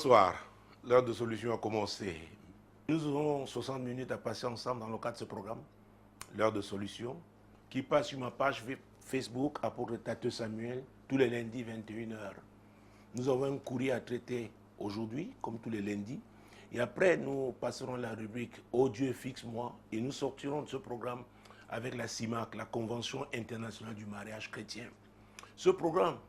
Bonsoir, l'heure de solution a commencé. Nous aurons 60 minutes à passer ensemble dans le cadre de ce programme, l'heure de solution, qui passe sur ma page Facebook, Apôtre Tateux Samuel, tous les lundis 21h. Nous avons un courrier à traiter aujourd'hui, comme tous les lundis, et après nous passerons la rubrique « Oh Dieu, fixe-moi » et nous sortirons de ce programme avec la CIMAC, la Convention internationale du mariage chrétien. Ce programme,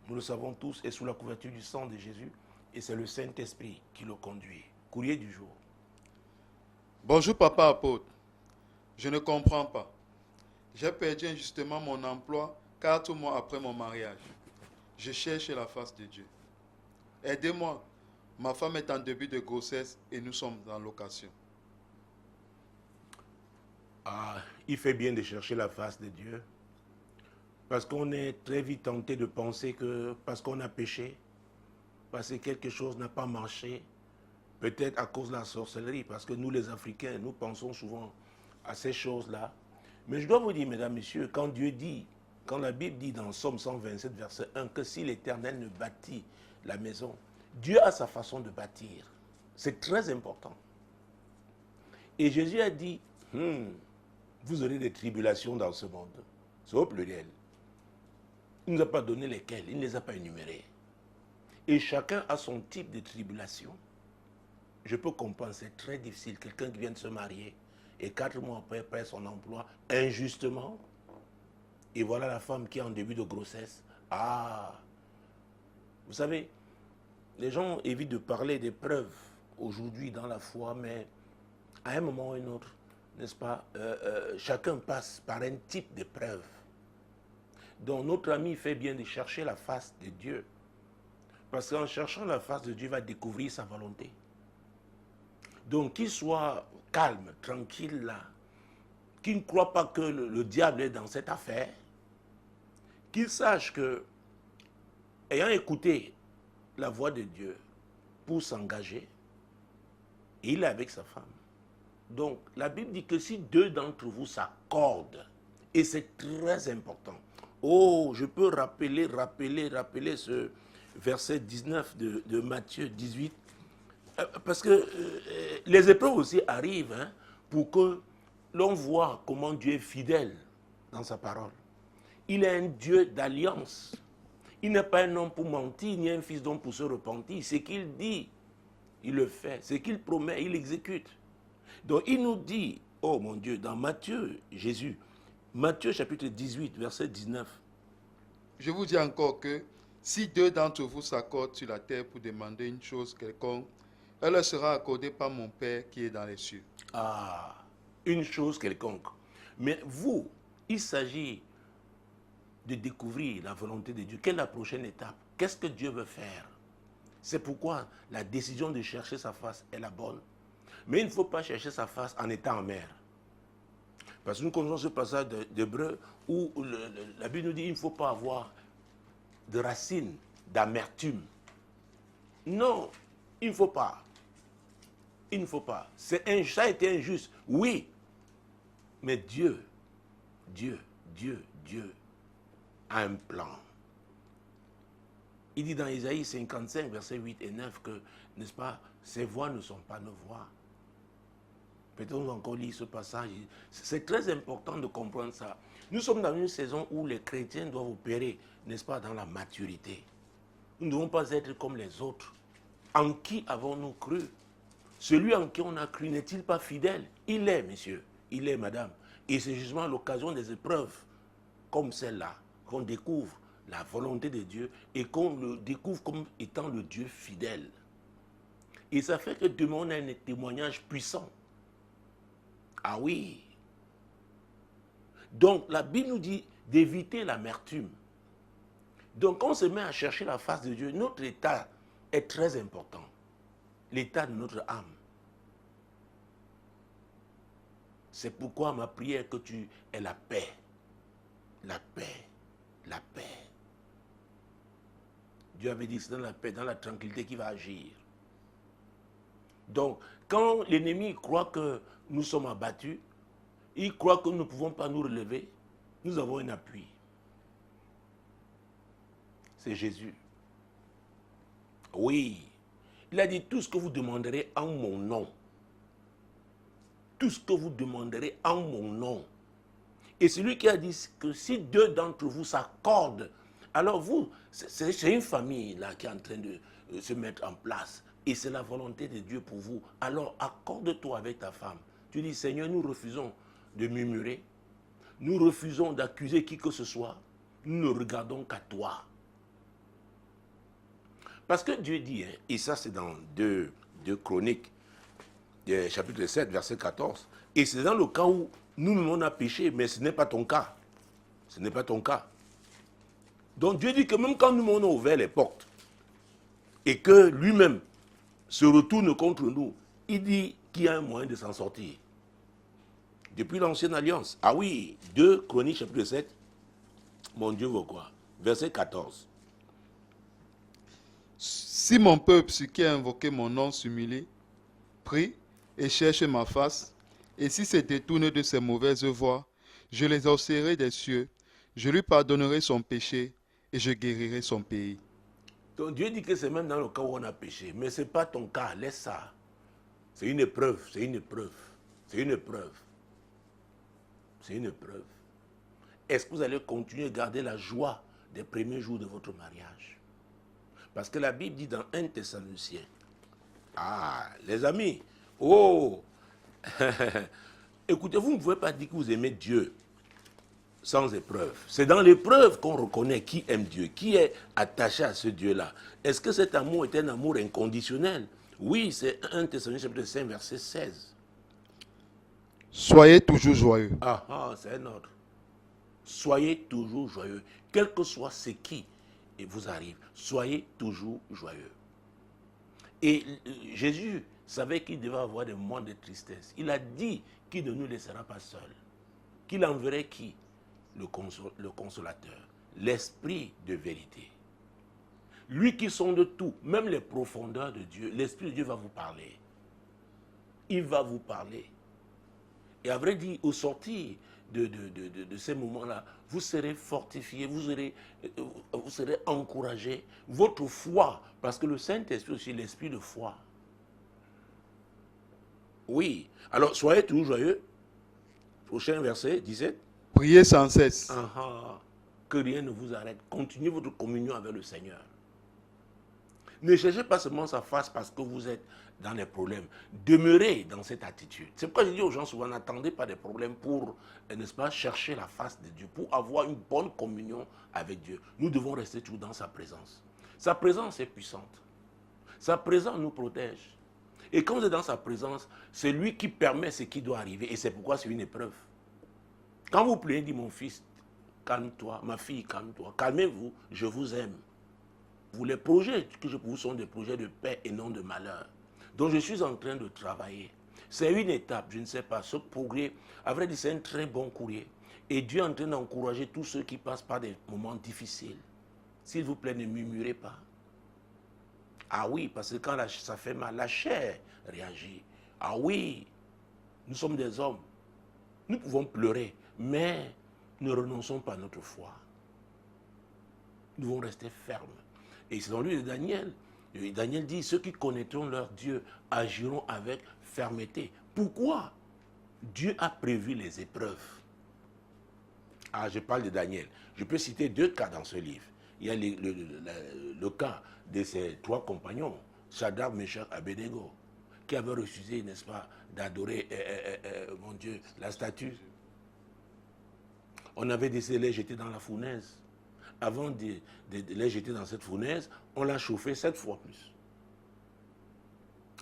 nous le savons tous, est sous la couverture du sang de Jésus et c'est le Saint-Esprit qui le conduit. Courrier du jour. Bonjour papa apôtre, je ne comprends pas. J'ai perdu injustement mon emploi 4 mois après mon mariage. Je cherche la face de Dieu. Aidez-moi, ma femme est en début de grossesse et nous sommes en location. Il fait bien de chercher la face de Dieu. Parce qu'on est très vite tenté de penser que parce qu'on a péché, parce que quelque chose n'a pas marché, peut-être à cause de la sorcellerie, parce que nous les Africains, nous pensons souvent à ces choses-là. Mais je dois vous dire, mesdames, messieurs, quand Dieu dit, quand la Bible dit dans Somme 127, verset 1, que si l'Éternel ne bâtit la maison, Dieu a sa façon de bâtir. C'est très important. Et Jésus a dit, vous aurez des tribulations dans ce monde. C'est au pluriel. Il ne nous a pas donné lesquelles, il ne les a pas énumérées. Et chacun a son type de tribulation. Je peux comprendre, c'est très difficile. Quelqu'un qui vient de se marier et 4 mois après perd son emploi injustement. Et voilà la femme qui est en début de grossesse. Vous savez, les gens évitent de parler des preuves aujourd'hui dans la foi, mais à un moment ou un autre, n'est-ce pas, chacun passe par un type de preuve. Donc notre ami fait bien de chercher la face de Dieu. Parce qu'en cherchant la face de Dieu, il va découvrir sa volonté. Donc qu'il soit calme, tranquille là, qu'il ne croit pas que le diable est dans cette affaire, qu'il sache que, ayant écouté la voix de Dieu pour s'engager, il est avec sa femme. Donc la Bible dit que si 2 d'entre vous s'accordent, et c'est très important. Oh, je peux rappeler ce verset 19 de Matthieu 18, parce que les épreuves aussi arrivent pour que l'on voit comment Dieu est fidèle dans sa parole. Il est un Dieu d'alliance. Il n'est pas un homme pour mentir, ni un fils d'homme pour se repentir. Ce qu'il dit, il le fait. Ce qu'il promet, il exécute. Donc il nous dit, oh mon Dieu, dans Matthieu, Jésus, Matthieu chapitre 18, verset 19. Je vous dis encore que si 2 d'entre vous s'accordent sur la terre pour demander une chose quelconque, elle leur sera accordée par mon Père qui est dans les cieux. Une chose quelconque. Mais vous, il s'agit de découvrir la volonté de Dieu. Quelle est la prochaine étape? Qu'est-ce que Dieu veut faire? C'est pourquoi la décision de chercher sa face est la bonne. Mais il ne faut pas chercher sa face en étant amer. Parce que nous connaissons ce passage d'Hébreu où la Bible nous dit qu'il ne faut pas avoir de racines d'amertume. Non, il ne faut pas. Il ne faut pas. Ça a été injuste, oui. Mais Dieu a un plan. Il dit dans Isaïe 55, versets 8 et 9 que, n'est-ce pas, ses voix ne sont pas nos voix. Peut-être nous encore lire ce passage. C'est très important de comprendre ça. Nous sommes dans une saison où les chrétiens doivent opérer, n'est-ce pas, dans la maturité. Nous ne devons pas être comme les autres. En qui avons-nous cru? Celui en qui on a cru n'est-il pas fidèle? Il est, messieurs. Il est, madame. Et c'est justement à l'occasion des épreuves comme celle-là qu'on découvre la volonté de Dieu et qu'on le découvre comme étant le Dieu fidèle. Et ça fait que demain on a un témoignage puissant. Ah oui. Donc la Bible nous dit d'éviter l'amertume. Donc quand on se met à chercher la face de Dieu, notre état est très important. L'état de notre âme. C'est pourquoi ma prière que tu aies la paix. La paix. La paix. Dieu avait dit c'est dans la paix, dans la tranquillité qu'il va agir. Donc, quand l'ennemi croit que nous sommes abattus, il croit que nous ne pouvons pas nous relever, nous avons un appui. C'est Jésus. Oui. Il a dit, tout ce que vous demanderez en mon nom. Tout ce que vous demanderez en mon nom. Et celui qui a dit que si deux d'entre vous s'accordent, alors vous, c'est une famille là qui est en train de se mettre en place. Et c'est la volonté de Dieu pour vous. Alors accorde-toi avec ta femme. Tu dis, Seigneur, nous refusons de murmurer. Nous refusons d'accuser qui que ce soit. Nous ne regardons qu'à toi. Parce que Dieu dit, hein, et ça c'est dans 2 Chroniques, chapitre 7, verset 14, et c'est dans le cas où nous-mêmes on a péché, mais ce n'est pas ton cas. Ce n'est pas ton cas. Donc Dieu dit que même quand nous on a ouvert les portes, et que lui-même se retourne contre nous, il dit qu'il y a un moyen de s'en sortir. Depuis l'ancienne alliance. Ah oui, 2 Chroniques, chapitre 7, mon Dieu veut quoi? Verset 14. Si mon peuple, ce qui a invoqué mon nom, s'humilie, prie et cherche ma face, et si se détourne de ses mauvaises voies, je les exaucerai des cieux, je lui pardonnerai son péché et je guérirai son pays. Donc Dieu dit que c'est même dans le cas où on a péché. Mais ce n'est pas ton cas, laisse ça. C'est une épreuve, c'est une épreuve. C'est une épreuve. C'est une épreuve. Est-ce que vous allez continuer à garder la joie des premiers jours de votre mariage? Parce que la Bible dit dans 1 Thessaloniciens, ah, les amis, oh, écoutez, vous ne pouvez pas dire que vous aimez Dieu sans épreuve. C'est dans l'épreuve qu'on reconnaît qui aime Dieu, qui est attaché à ce Dieu-là. Est-ce que cet amour est un amour inconditionnel? Oui, c'est 1 Thessaloniciens chapitre 5, verset 16. Soyez toujours joyeux. Ah, ah, c'est un ordre. Soyez toujours joyeux. Quel que soit ce qui vous arrive, soyez toujours joyeux. Et Jésus savait qu'il devait avoir des moments de tristesse. Il a dit qu'il ne nous laissera pas seuls. Qu'il enverrait qui? Le consolateur, l'esprit de vérité. Lui qui sonde tout, même les profondeurs de Dieu, l'esprit de Dieu va vous parler. Il va vous parler. Et à vrai dire, au sortir de ces moments-là, vous serez fortifiés, vous serez encouragés. Votre foi, parce que le Saint-Esprit aussi, l'esprit de foi. Oui. Alors, soyez toujours joyeux. Prochain verset, 17. Priez sans cesse. Que rien ne vous arrête. Continuez votre communion avec le Seigneur. Ne cherchez pas seulement sa face parce que vous êtes dans les problèmes. Demeurez dans cette attitude. C'est pourquoi je dis aux gens souvent, n'attendez pas des problèmes pour, n'est-ce pas, chercher la face de Dieu, pour avoir une bonne communion avec Dieu. Nous devons rester toujours dans sa présence. Sa présence est puissante. Sa présence nous protège. Et quand vous êtes dans sa présence, c'est lui qui permet ce qui doit arriver. Et c'est pourquoi c'est une épreuve. Quand vous plaignez, dit mon fils, calme-toi, ma fille, calme-toi, calmez-vous, je vous aime. Vous, les projets que je pour vous sont des projets de paix et non de malheur. Donc je suis en train de travailler. C'est une étape, je ne sais pas. Ce progrès, à vrai dire, c'est un très bon courrier. Et Dieu est en train d'encourager tous ceux qui passent par des moments difficiles. S'il vous plaît, ne murmurez pas. Ah oui, parce que quand ça fait mal, la chair réagit. Ah oui, nous sommes des hommes. Nous pouvons pleurer, mais ne renonçons pas à notre foi. Nous devons rester fermes. Et c'est dans lui de Daniel. Daniel dit, ceux qui connaîtront leur Dieu agiront avec fermeté. Pourquoi? Dieu a prévu les épreuves. Ah, je parle de Daniel. Je peux citer 2 cas dans ce livre. Il y a le cas de ces 3 compagnons, Shadrach, Meshach, Abednego, qui avaient refusé, n'est-ce pas, d'adorer, mon Dieu, la statue. On avait décidé de les jeter dans la fournaise. Avant de les jeter dans cette fournaise, on l'a chauffé 7 fois plus.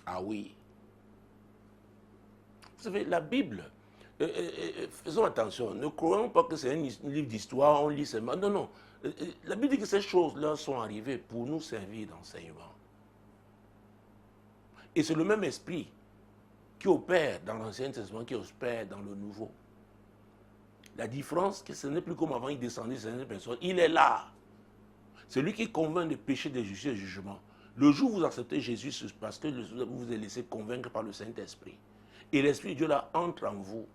Ah oui. Vous savez, la Bible, faisons attention, ne croyons pas que c'est un livre d'histoire, on lit seulement. Non, non. La Bible dit que ces choses-là sont arrivées pour nous servir d'enseignement. Et c'est le même esprit qui opère dans l'Ancien Testament, qui opère dans le Nouveau. La différence, que ce n'est plus comme avant, il descendait sur certaines personnes. Il est là. C'est lui qui convainc de péché, de justice et de jugement. Le jour où vous acceptez Jésus, c'est parce que vous vous êtes laissé convaincre par le Saint-Esprit. Et l'Esprit de Dieu là entre en vous.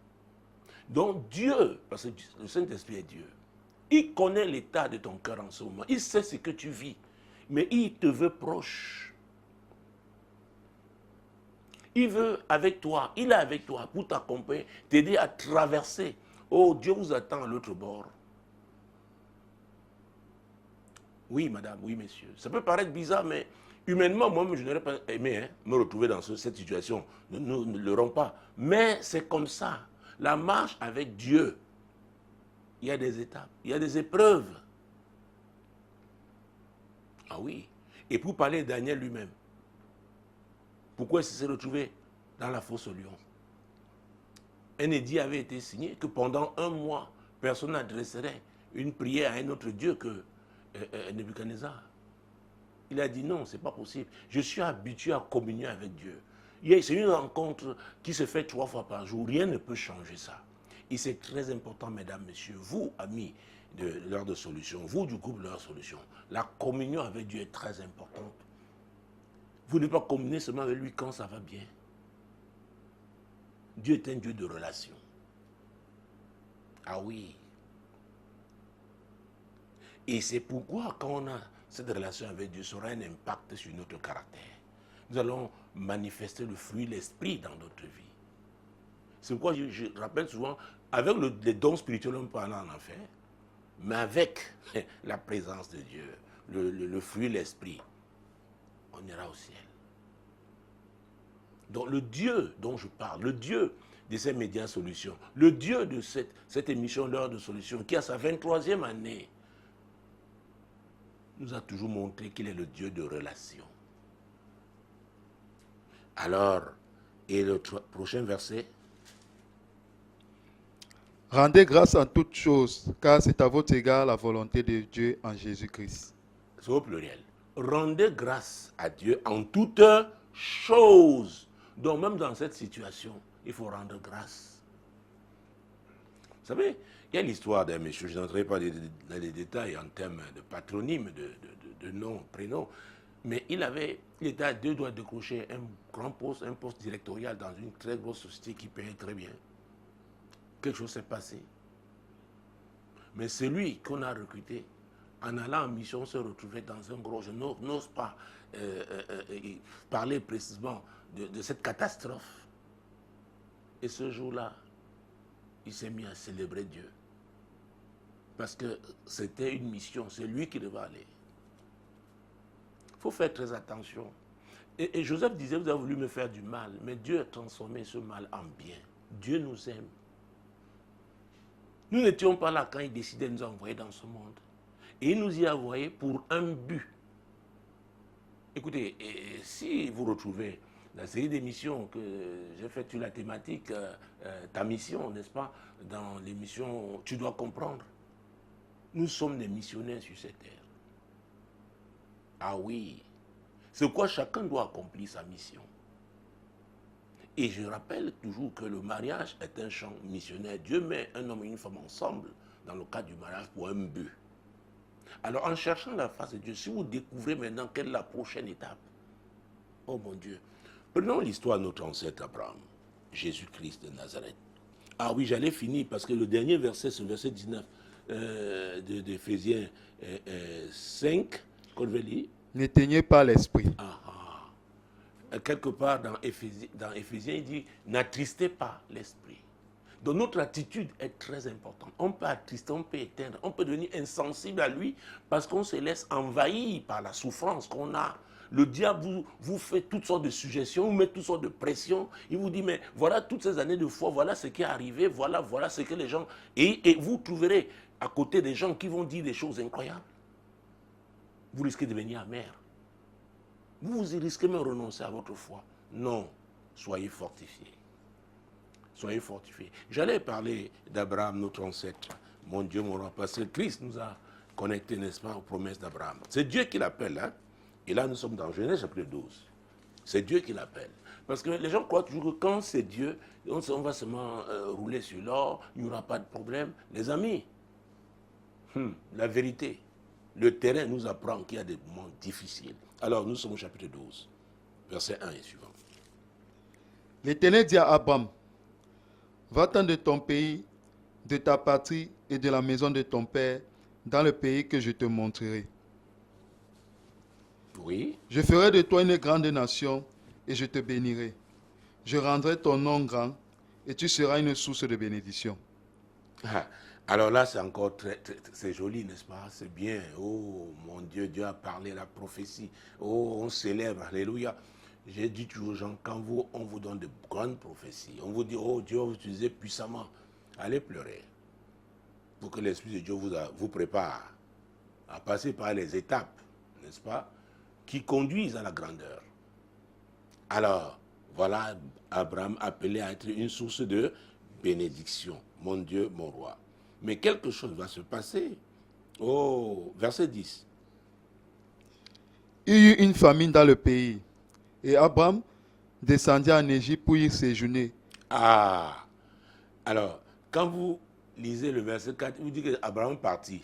Donc Dieu, parce que le Saint-Esprit est Dieu, il connaît l'état de ton cœur en ce moment. Il sait ce que tu vis. Mais il te veut proche. Il veut avec toi, il est avec toi pour t'accompagner, t'aider à traverser. Oh, Dieu vous attend à l'autre bord. Oui, madame, oui, messieurs. Ça peut paraître bizarre, mais humainement, moi-même, je n'aurais pas aimé me retrouver dans cette situation. Nous ne l'aurons pas. Mais c'est comme ça. La marche avec Dieu, il y a des étapes, il y a des épreuves. Ah oui. Et pour parler de Daniel lui-même, pourquoi il s'est retrouvé dans la fosse au lion? Un édit avait été signé que pendant 1 mois, personne n'adresserait une prière à un autre Dieu que Nebuchadnezzar. Il a dit non, ce n'est pas possible. Je suis habitué à communier avec Dieu. C'est une rencontre qui se fait 3 fois par jour. Rien ne peut changer ça. Et c'est très important, mesdames, messieurs, vous, amis de l'heure de solution, vous du groupe L'heure de solution, la communion avec Dieu est très importante. Vous ne pouvez pas communier seulement avec lui quand ça va bien. Dieu est un Dieu de relation. Ah oui. Et c'est pourquoi quand on a cette relation avec Dieu, ça aura un impact sur notre caractère. Nous allons manifester le fruit de l'esprit dans notre vie. C'est pourquoi je rappelle souvent, avec les dons spirituels, on peut aller en enfer, mais avec la présence de Dieu, le fruit de l'esprit, on ira au ciel. Donc le Dieu dont je parle, le Dieu de ces médias solutions, le Dieu de cette émission L'heure de solution, qui a sa 23e année, nous a toujours montré qu'il est le Dieu de relation. Alors, et le prochain verset? Rendez grâce en toutes choses, car c'est à votre égard la volonté de Dieu en Jésus-Christ. C'est au pluriel. Rendez grâce à Dieu en toutes choses. Donc même dans cette situation, il faut rendre grâce. Vous savez, il y a l'histoire d'un monsieur, je n'entrerai pas dans les détails en termes de patronyme, de nom, prénom, mais il était à 2 doigts de décrocher un grand poste, un poste directorial dans une très grosse société qui payait très bien. Quelque chose s'est passé. Mais celui qu'on a recruté, en allant en mission, se retrouvait dans un gros... Je n'ose pas parler précisément de cette catastrophe. Et ce jour-là, il s'est mis à célébrer Dieu. Parce que c'était une mission, c'est lui qui devait aller. Il faut faire très attention. Et Joseph disait, vous avez voulu me faire du mal, mais Dieu a transformé ce mal en bien. Dieu nous aime. Nous n'étions pas là quand il décidait de nous envoyer dans ce monde. Et il nous y a envoyés pour un but. Écoutez, si vous retrouvez la série d'émissions que j'ai faite sur la thématique, ta mission, n'est-ce pas, dans l'émission Tu dois comprendre, nous sommes des missionnaires sur cette terre. Ah oui, c'est quoi chacun doit accomplir sa mission. Et je rappelle toujours que le mariage est un champ missionnaire. Dieu met un homme et une femme ensemble dans le cadre du mariage pour un but. Alors en cherchant la face de Dieu, si vous découvrez maintenant quelle est la prochaine étape, oh mon Dieu, prenons l'histoire de notre ancêtre Abraham, Jésus-Christ de Nazareth. Ah oui, j'allais finir parce que le dernier verset, c'est le verset 19 d'Éphésiens 5, qu'on veut lire. N'éteignez pas l'esprit. Quelque part dans Éphésiens, il dit « N'attristez pas l'esprit ». Donc notre attitude est très importante. On peut attrister, on peut éteindre, on peut devenir insensible à lui parce qu'on se laisse envahir par la souffrance qu'on a. Le diable vous fait toutes sortes de suggestions, vous met toutes sortes de pressions. Il vous dit, mais voilà toutes ces années de foi, voilà ce qui est arrivé, voilà ce que les gens... Et vous trouverez à côté des gens qui vont dire des choses incroyables. Vous risquez de devenir amer. Vous risquez même de renoncer à votre foi. Non, soyez fortifiés. Soyez fortifiés. J'allais parler d'Abraham, notre ancêtre. Mon Dieu, mon roi, parce que Christ nous a connectés, n'est-ce pas, aux promesses d'Abraham. C'est Dieu qui l'appelle, hein. Et là, nous sommes dans Genèse chapitre 12. C'est Dieu qui l'appelle. Parce que les gens croient toujours que quand c'est Dieu, on va seulement rouler sur l'or, il n'y aura pas de problème. Les amis, la vérité, le terrain nous apprend qu'il y a des moments difficiles. Alors, nous sommes au chapitre 12, verset 1 et suivant. L'Éternel dit à Abraham, va-t'en de ton pays, de ta patrie et de la maison de ton père, dans le pays que je te montrerai. Oui. Je ferai de toi une grande nation et je te bénirai. Je rendrai ton nom grand et tu seras une source de bénédiction. Ah, alors là, c'est encore c'est joli, n'est-ce pas? C'est bien. Oh, mon Dieu, Dieu a parlé la prophétie. Oh, on célèbre, alléluia. J'ai dit toujours aux gens, quand on vous donne de grandes prophéties, on vous dit, oh, Dieu va vous utiliser puissamment, allez pleurer. Pour que l'Esprit de Dieu vous prépare à passer par les étapes, n'est-ce pas, qui conduisent à la grandeur. Alors, voilà Abraham appelé à être une source de bénédiction. Mon Dieu, mon roi. Mais quelque chose va se passer. Oh, verset 10. Il y eut une famine dans le pays, et Abraham descendit en Égypte pour y séjourner. Ah, alors, quand vous lisez le verset 4, vous dites qu'Abraham partit.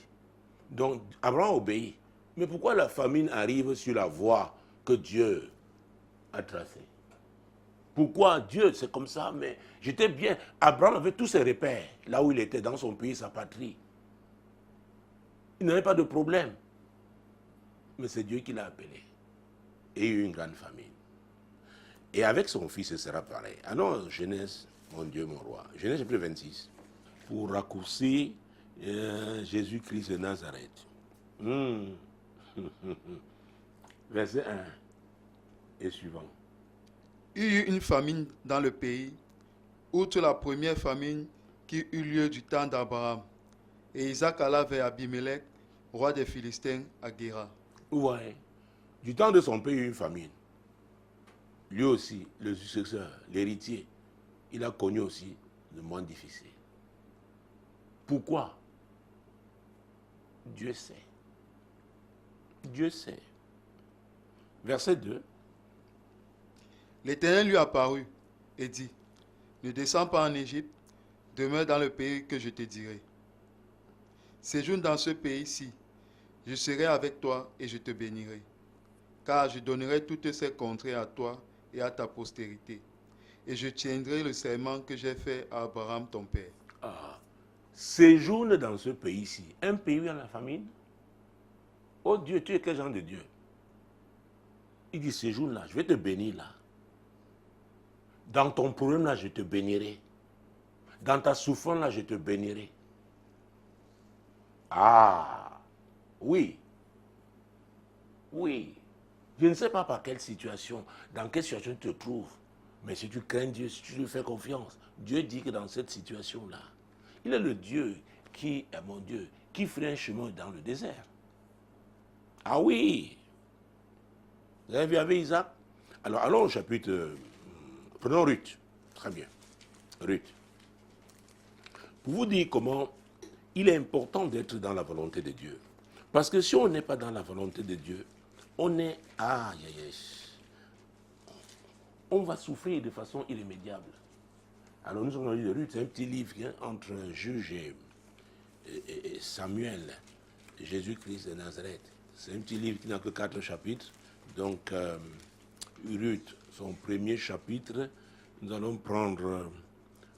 Donc, Abraham obéit. Mais pourquoi la famine arrive sur la voie que Dieu a tracée? Pourquoi Dieu, c'est comme ça, mais j'étais bien. Abraham avait tous ses repères, là où il était, dans son pays, sa patrie. Il n'avait pas de problème. Mais c'est Dieu qui l'a appelé. Et il y a eu une grande famine. Et avec son fils, ce sera pareil. Ah non, Genèse, mon Dieu, mon roi. Genèse chapitre 26. Pour raccourcir Jésus-Christ de Nazareth. Verset 1 et suivant. Il y eut une famine dans le pays, outre la première famine qui eut lieu du temps d'Abraham. Et Isaac alla vers Abimelech, roi des Philistins, à Guéra. Ouais. Du temps de son père, il y a eu une famine. Lui aussi, le successeur, l'héritier, il a connu aussi le monde difficile. Pourquoi? Dieu sait. Dieu sait. Verset 2. L'Éternel lui apparut et dit, ne descends pas en Égypte, demeure dans le pays que je te dirai. Séjourne dans ce pays-ci, je serai avec toi et je te bénirai, car je donnerai toutes ces contrées à toi et à ta postérité, et je tiendrai le serment que j'ai fait à Abraham ton père. Ah, séjourne dans ce pays-ci. Un pays où il y a la famine. Oh Dieu, tu es quel genre de Dieu? Il dit séjourne là, je vais te bénir là. Dans ton problème là, je te bénirai. Dans ta souffrance là, je te bénirai. Ah, oui. Oui. Je ne sais pas par quelle situation, dans quelle situation tu te trouves. Mais si tu crains Dieu, si tu lui fais confiance, Dieu dit que dans cette situation-là, il est le Dieu qui est mon Dieu, qui ferait un chemin dans le désert. Ah oui. Vous avez vu avec Isaac? Alors, allons au chapitre. Prenons Ruth. Très bien. Ruth. Pour vous dire comment il est important d'être dans la volonté de Dieu. Parce que si on n'est pas dans la volonté de Dieu, on est. Aïe, aïe, aïe. On va souffrir de façon irrémédiable. Alors nous sommes dans le livre de Ruth, c'est un petit livre hein, entre Juge et Samuel, Jésus-Christ de Nazareth. C'est un petit livre qui n'a que 4 chapitres. Donc, Ruth, son premier chapitre, nous allons prendre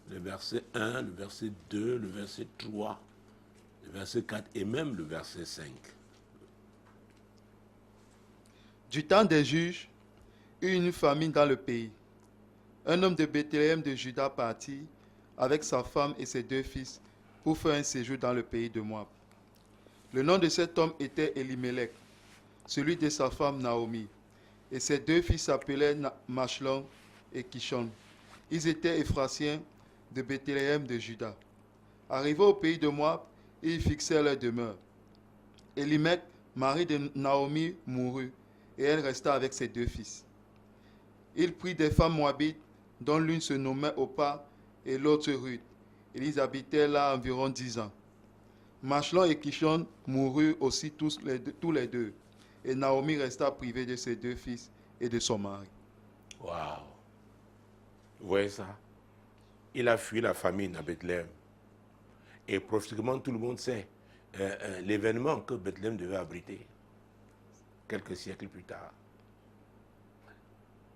le verset 1, le verset 2, le verset 3, le verset 4 et même le verset 5. Du temps des juges, eut une famine dans le pays. Un homme de Bethléem de Juda partit avec sa femme et ses 2 fils pour faire un séjour dans le pays de Moab. Le nom de cet homme était Elimelech, celui de sa femme Naomi, et ses 2 fils s'appelaient Machlon et Kishon. Ils étaient Éphrasiens de Bethléem de Juda. Arrivés au pays de Moab, ils fixèrent leur demeure. Elimelech, mari de Naomi, mourut, et elle resta avec ses 2 fils. Il prit des femmes moabites, dont l'une se nommait Opa et l'autre Ruth, et ils habitèrent là environ 10 ans. Machlon et Kishon moururent aussi tous les deux, et Naomi resta privée de ses 2 fils et de son mari. Waouh! Vous voyez ça? Il a fui la famine à Bethléem. Et prophétiquement, tout le monde sait l'événement que Bethléem devait abriter quelques siècles plus tard.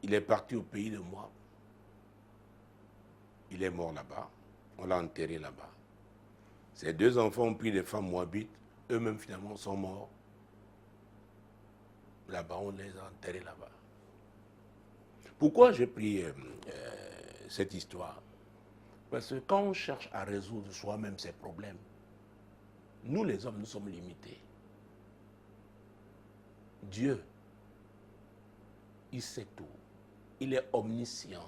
Il est parti au pays de Moab. Il est mort là-bas. On l'a enterré là-bas. Ses 2 enfants ont pris des femmes moabites. Eux-mêmes, finalement, sont morts. Là-bas, on les a enterrés là-bas. Pourquoi j'ai pris cette histoire. Parce que quand on cherche à résoudre soi-même ses problèmes, nous les hommes, nous sommes limités. Dieu, il sait tout. Il est omniscient.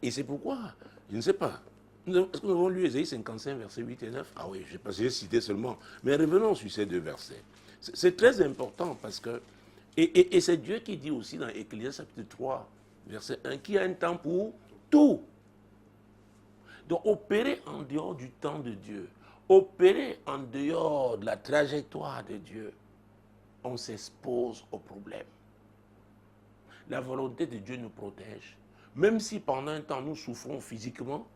Et c'est pourquoi, je ne sais pas, est-ce que nous avons lu Ésaïe 55, versets 8 et 9? Ah oui, j'ai cité seulement. Mais revenons sur ces deux versets. C'est très important parce que, et c'est Dieu qui dit aussi dans Ecclésiaste chapitre 3, verset 1, qui a un temps pour tout. Donc opérer en dehors du temps de Dieu, opérer en dehors de la trajectoire de Dieu, on s'expose aux problèmes. La volonté de Dieu nous protège. Même si pendant un temps nous souffrons physiquement,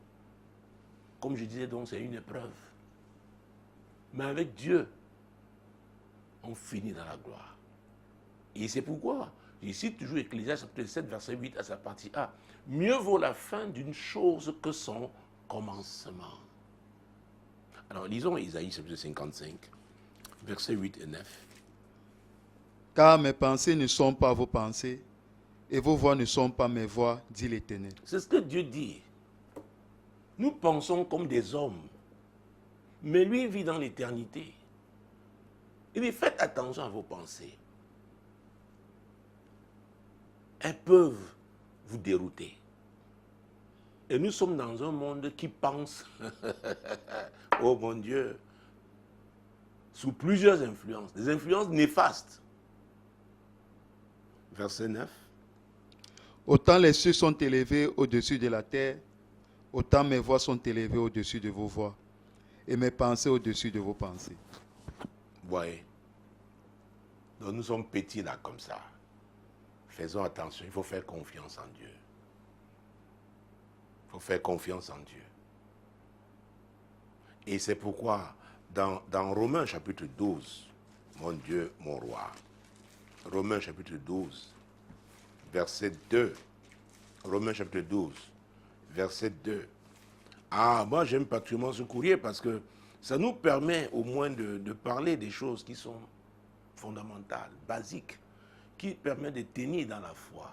comme je disais donc c'est une épreuve. Mais avec Dieu, on finit dans la gloire. Et c'est pourquoi, je cite toujours Ecclésiaste chapitre 7, verset 8 à sa partie A. Mieux vaut la fin d'une chose que son commencement. Alors lisons Isaïe chapitre 55, versets 8 et 9. Car mes pensées ne sont pas vos pensées, et vos voix ne sont pas mes voix, dit l'Éternel. C'est ce que Dieu dit. Nous pensons comme des hommes, mais lui vit dans l'éternité. Il dit, faites attention à vos pensées. Elles peuvent vous dérouter. Et nous sommes dans un monde qui pense, oh mon Dieu, sous plusieurs influences, des influences néfastes. Verset 9. Autant les cieux sont élevés au-dessus de la terre, autant mes voix sont élevées au-dessus de vos voix, et mes pensées au-dessus de vos pensées. Voyez. Donc nous sommes petits là comme ça. Faisons attention, il faut faire confiance en Dieu. Il faut faire confiance en Dieu. Et c'est pourquoi, dans Romains chapitre 12, mon Dieu, mon roi, Romains chapitre 12, verset 2, Romains chapitre 12, verset 2. Ah, moi j'aime particulièrement ce courrier parce que ça nous permet au moins de parler des choses qui sont fondamentales, basiques, qui permettent de tenir dans la foi.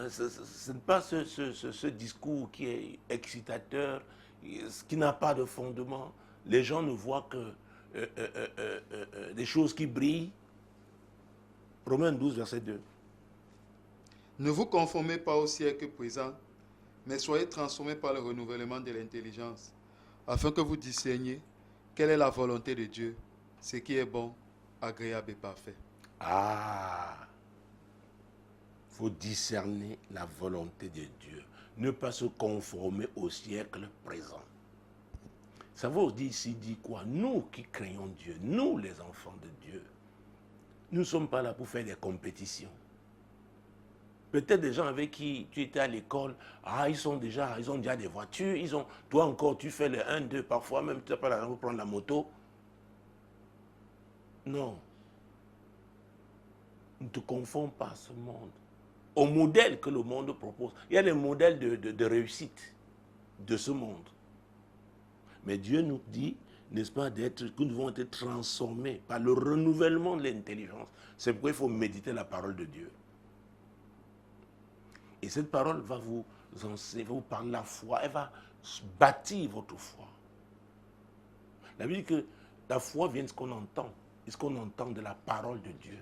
Ce n'est pas ce discours qui est excitateur, qui n'a pas de fondement. Les gens ne voient que des choses qui brillent. Romains 12, verset 2. Ne vous conformez pas au siècle présent, mais soyez transformés par le renouvellement de l'intelligence, afin que vous discerniez quelle est la volonté de Dieu, ce qui est bon, agréable et parfait. Ah, il faut discerner la volonté de Dieu, ne pas se conformer au siècle présent. Ça veut dire ici, dit quoi? Nous qui craignons Dieu, nous les enfants de Dieu, nous ne sommes pas là pour faire des compétitions. Peut-être des gens avec qui tu étais à l'école, ils ont déjà des voitures, toi encore tu fais le 1, 2, parfois même tu n'as pas l'argent pour prendre la moto. Non. Ne te confonds pas à ce monde. Au modèle que le monde propose. Il y a des modèles de réussite de ce monde. Mais Dieu nous dit, n'est-ce pas, que nous devons être transformés par le renouvellement de l'intelligence. C'est pourquoi il faut méditer la parole de Dieu. Et cette parole va vous enseigner, va vous parler de la foi, elle va bâtir votre foi. La Bible dit que la foi vient de ce qu'on entend, et ce qu'on entend de la parole de Dieu.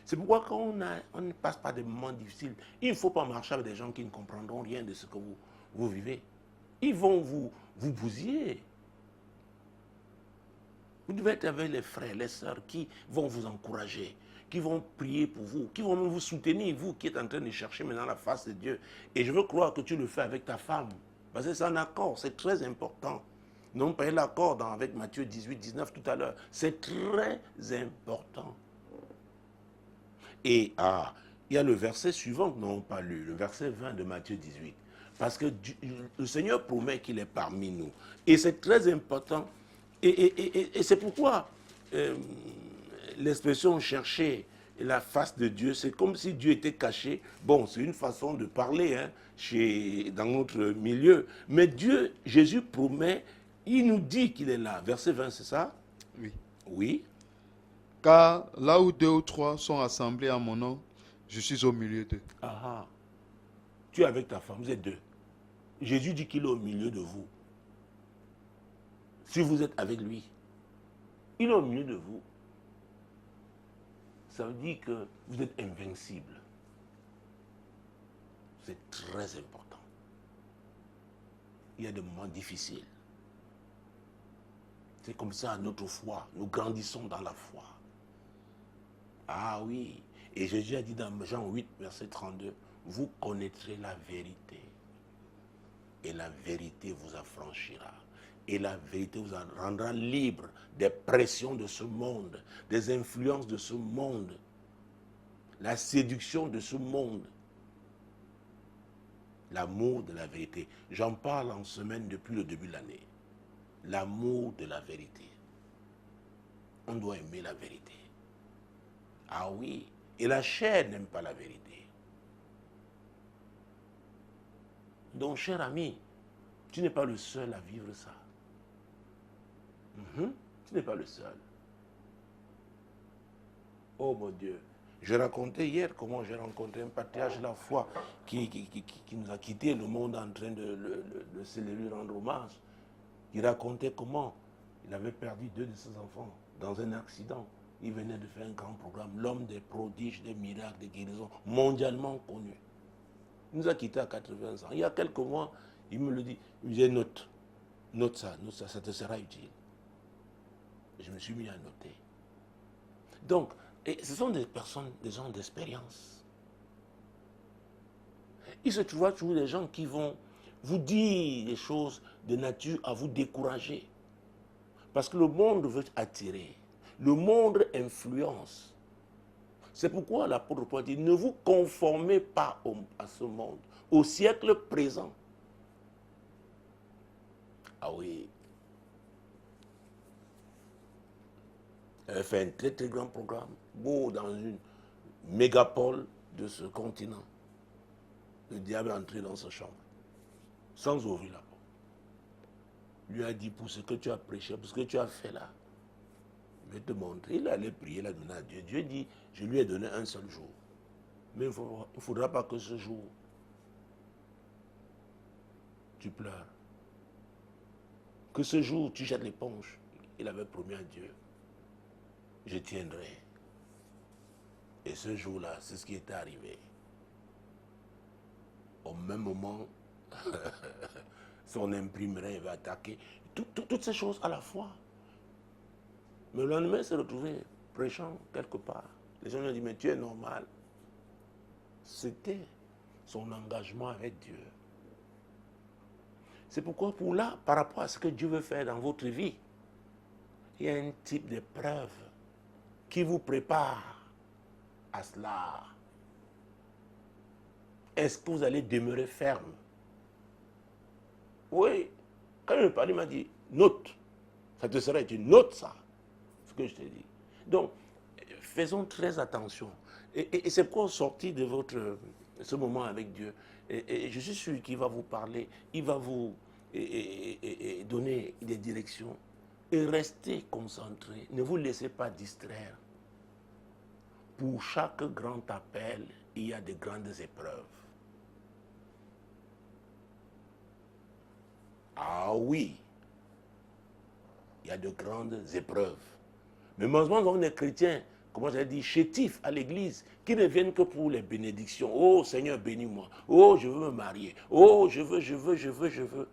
C'est pourquoi quand on ne passe pas des moments difficiles, il ne faut pas marcher avec des gens qui ne comprendront rien de ce que vous vivez. Ils vont vous bousiller. Vous devez être avec les frères, les sœurs qui vont vous encourager, qui vont prier pour vous, qui vont même vous soutenir, vous qui êtes en train de chercher maintenant la face de Dieu. Et je veux croire que tu le fais avec ta femme. Parce que c'est un accord, c'est très important. Nous avons parlé l'accord avec Matthieu 18, 19 tout à l'heure. C'est très important. Et il y a le verset suivant que nous n'avons pas lu, le verset 20 de Matthieu 18. Parce que le Seigneur promet qu'il est parmi nous. Et c'est très important. Et c'est pourquoi l'expression chercher la face de Dieu, c'est comme si Dieu était caché. Bon, c'est une façon de parler dans notre milieu. Mais Dieu, Jésus promet, il nous dit qu'il est là. Verset 20, c'est ça? Oui. Oui. Car là où 2 ou 3 sont assemblés en mon nom, je suis au milieu d'eux. Tu es avec ta femme, vous êtes deux. Jésus dit qu'il est au milieu de vous. Si vous êtes avec lui, il est au milieu de vous. Ça veut dire que vous êtes invincible. C'est très important. Il y a des moments difficiles. C'est comme ça notre foi. Nous grandissons dans la foi. Ah oui. Et Jésus a dit dans Jean 8, verset 32, vous connaîtrez la vérité. Et la vérité vous affranchira. Et la vérité vous rendra libre des pressions de ce monde, des influences de ce monde, la séduction de ce monde. L'amour de la vérité. J'en parle en semaine depuis le début de l'année. L'amour de la vérité. On doit aimer la vérité. Ah oui. Et la chair n'aime pas la vérité. Donc, cher ami, tu n'es pas le seul à vivre ça. Tu n'es pas le seul. Oh mon Dieu. Je racontais hier comment j'ai rencontré un patriarche de la foi qui nous a quittés, le monde en train de lui rendre hommage. Il racontait comment il avait perdu 2 de ses enfants dans un accident. Il venait de faire un grand programme, l'homme des prodiges, des miracles, des guérisons, mondialement connu. Il nous a quittés à 80 ans. Il y a quelques mois, il me le dit, il me disait note ça, ça te sera utile. Je me suis mis à noter. Donc, et ce sont des personnes, des gens d'expérience. Il se trouve toujours des gens qui vont vous dire des choses de nature à vous décourager. Parce que le monde veut attirer. Le monde influence. C'est pourquoi l'apôtre Paul dit, ne vous conformez pas à ce monde, au siècle présent. Ah oui. Elle fait un très très grand programme, beau dans une mégapole de ce continent. Le diable est entré dans sa chambre, sans ouvrir la porte. Lui a dit, pour ce que tu as prêché, pour ce que tu as fait là, je vais te montrer. Il allait prier, il a demandé à Dieu. Dieu dit, je lui ai donné un seul jour. Mais il ne faudra pas que ce jour, tu pleures. Que ce jour, tu jettes l'éponge. Il avait promis à Dieu. Je tiendrai. Et ce jour-là, c'est ce qui est arrivé. Au même moment, son imprimerie va attaquer. Toutes ces choses à la fois. Mais le lendemain, il s'est retrouvé prêchant quelque part. Les gens lui ont dit, mais tu es normal. C'était son engagement avec Dieu. C'est pourquoi, par rapport à ce que Dieu veut faire dans votre vie, il y a un type d'épreuve qui vous prépare à cela. Est-ce que vous allez demeurer ferme? Oui. Quand il me parlait, il m'a dit, note. Ça te sera utile. Note ça. Ce que je te dis. Donc, faisons très attention. Et c'est pourquoi, sortir de ce moment avec Dieu, et je suis sûr qu'il va vous parler, il va vous donner des directions. Et restez concentrés. Ne vous laissez pas distraire. Pour chaque grand appel, il y a de grandes épreuves. Ah oui, il y a de grandes épreuves. Mais malheureusement, nous avons des chrétiens, comment j'allais dire, chétifs à l'église, qui ne viennent que pour les bénédictions. Oh Seigneur, bénis-moi. Oh, je veux me marier. Oh, je veux.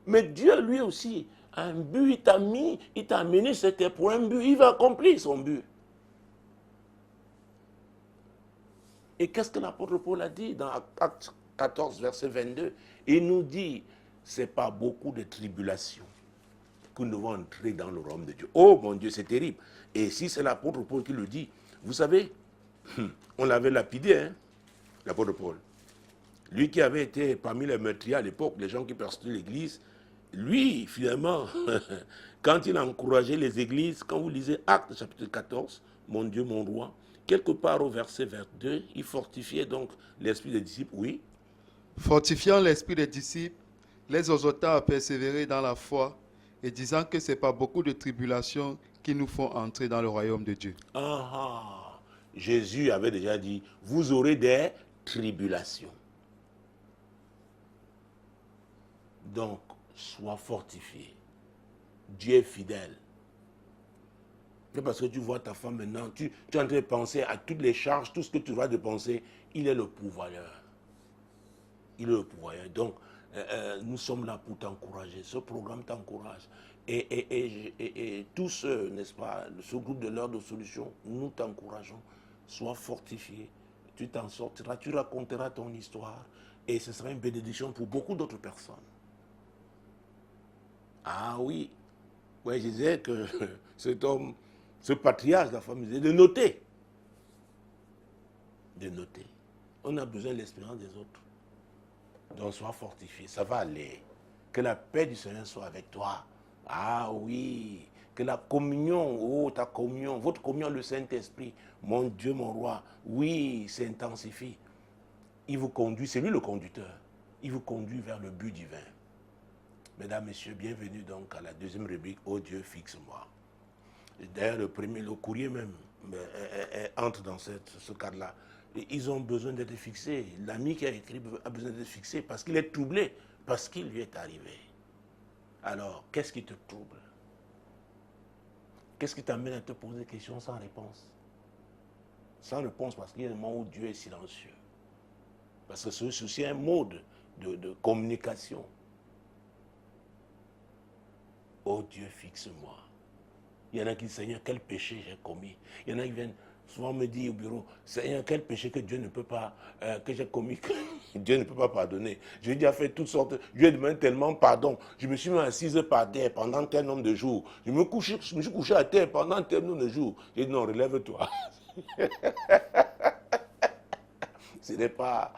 Mais Dieu, lui aussi, a un but, il t'a amené, c'était pour un but, il va accomplir son but. Et qu'est-ce que l'apôtre Paul a dit dans Actes 14, verset 22? Il nous dit, c'est pas beaucoup de tribulations que nous devons entrer dans le royaume de Dieu. Oh mon Dieu, c'est terrible. Et si c'est l'apôtre Paul qui le dit, vous savez, on l'avait lapidé, hein, l'apôtre Paul. Lui qui avait été parmi les meurtriers à l'époque, les gens qui persécutaient l'église, lui, finalement, quand il a encouragé les églises, quand vous lisez Actes chapitre 14, mon Dieu, mon roi, quelque part au verset 22, il fortifiait donc l'esprit des disciples, oui. Fortifiant l'esprit des disciples, les exhortant à persévérer dans la foi et disant que ce n'est pas beaucoup de tribulations qui nous font entrer dans le royaume de Dieu. Jésus avait déjà dit, vous aurez des tribulations. Donc, sois fortifié. Dieu est fidèle. C'est parce que tu vois ta femme maintenant, tu es en train de penser à toutes les charges, tout ce que tu dois de penser. Il est le pourvoyeur. Il est le pourvoyeur. Donc, nous sommes là pour t'encourager. Ce programme t'encourage. Et tous ceux, n'est-ce pas, ce groupe de l'heure de solution, nous t'encourageons. Sois fortifié. Tu t'en sortiras, tu raconteras ton histoire. Et ce sera une bénédiction pour beaucoup d'autres personnes. Ah oui. Ouais, je disais que cet homme, ce patriarche de la famille, de noter. De noter. On a besoin de l'expérience des autres. Donc sois fortifié, ça va aller. Que la paix du Seigneur soit avec toi. Ah oui. Que la communion, oh ta communion, votre communion, le Saint-Esprit, mon Dieu, mon roi, oui, s'intensifie. Il vous conduit, c'est lui le conducteur. Il vous conduit vers le but divin. Mesdames, Messieurs, bienvenue donc à la deuxième rubrique, oh Dieu, fixe-moi. D'ailleurs, le courrier même entre dans ce cadre-là. Ils ont besoin d'être fixés. L'ami qui a écrit a besoin d'être fixé parce qu'il est troublé, parce qu'il lui est arrivé. Alors, qu'est-ce qui te trouble? Qu'est-ce qui t'amène à te poser des questions sans réponse? Sans réponse parce qu'il y a un moment où Dieu est silencieux. Parce que c'est aussi un mode de communication. Oh Dieu, fixe-moi. Il y en a qui disent, Seigneur, quel péché j'ai commis. Il y en a qui viennent souvent me dire au bureau, Seigneur, quel péché que Dieu ne peut pas, que j'ai commis, que Dieu ne peut pas pardonner. J'ai déjà fait toutes sortes, Dieu demande tellement pardon. Je me suis mis assise par terre pendant tel nombre de jours. Je me suis couché à terre pendant tel nombre de jours. J'ai dit, non, relève-toi. Ce n'est pas,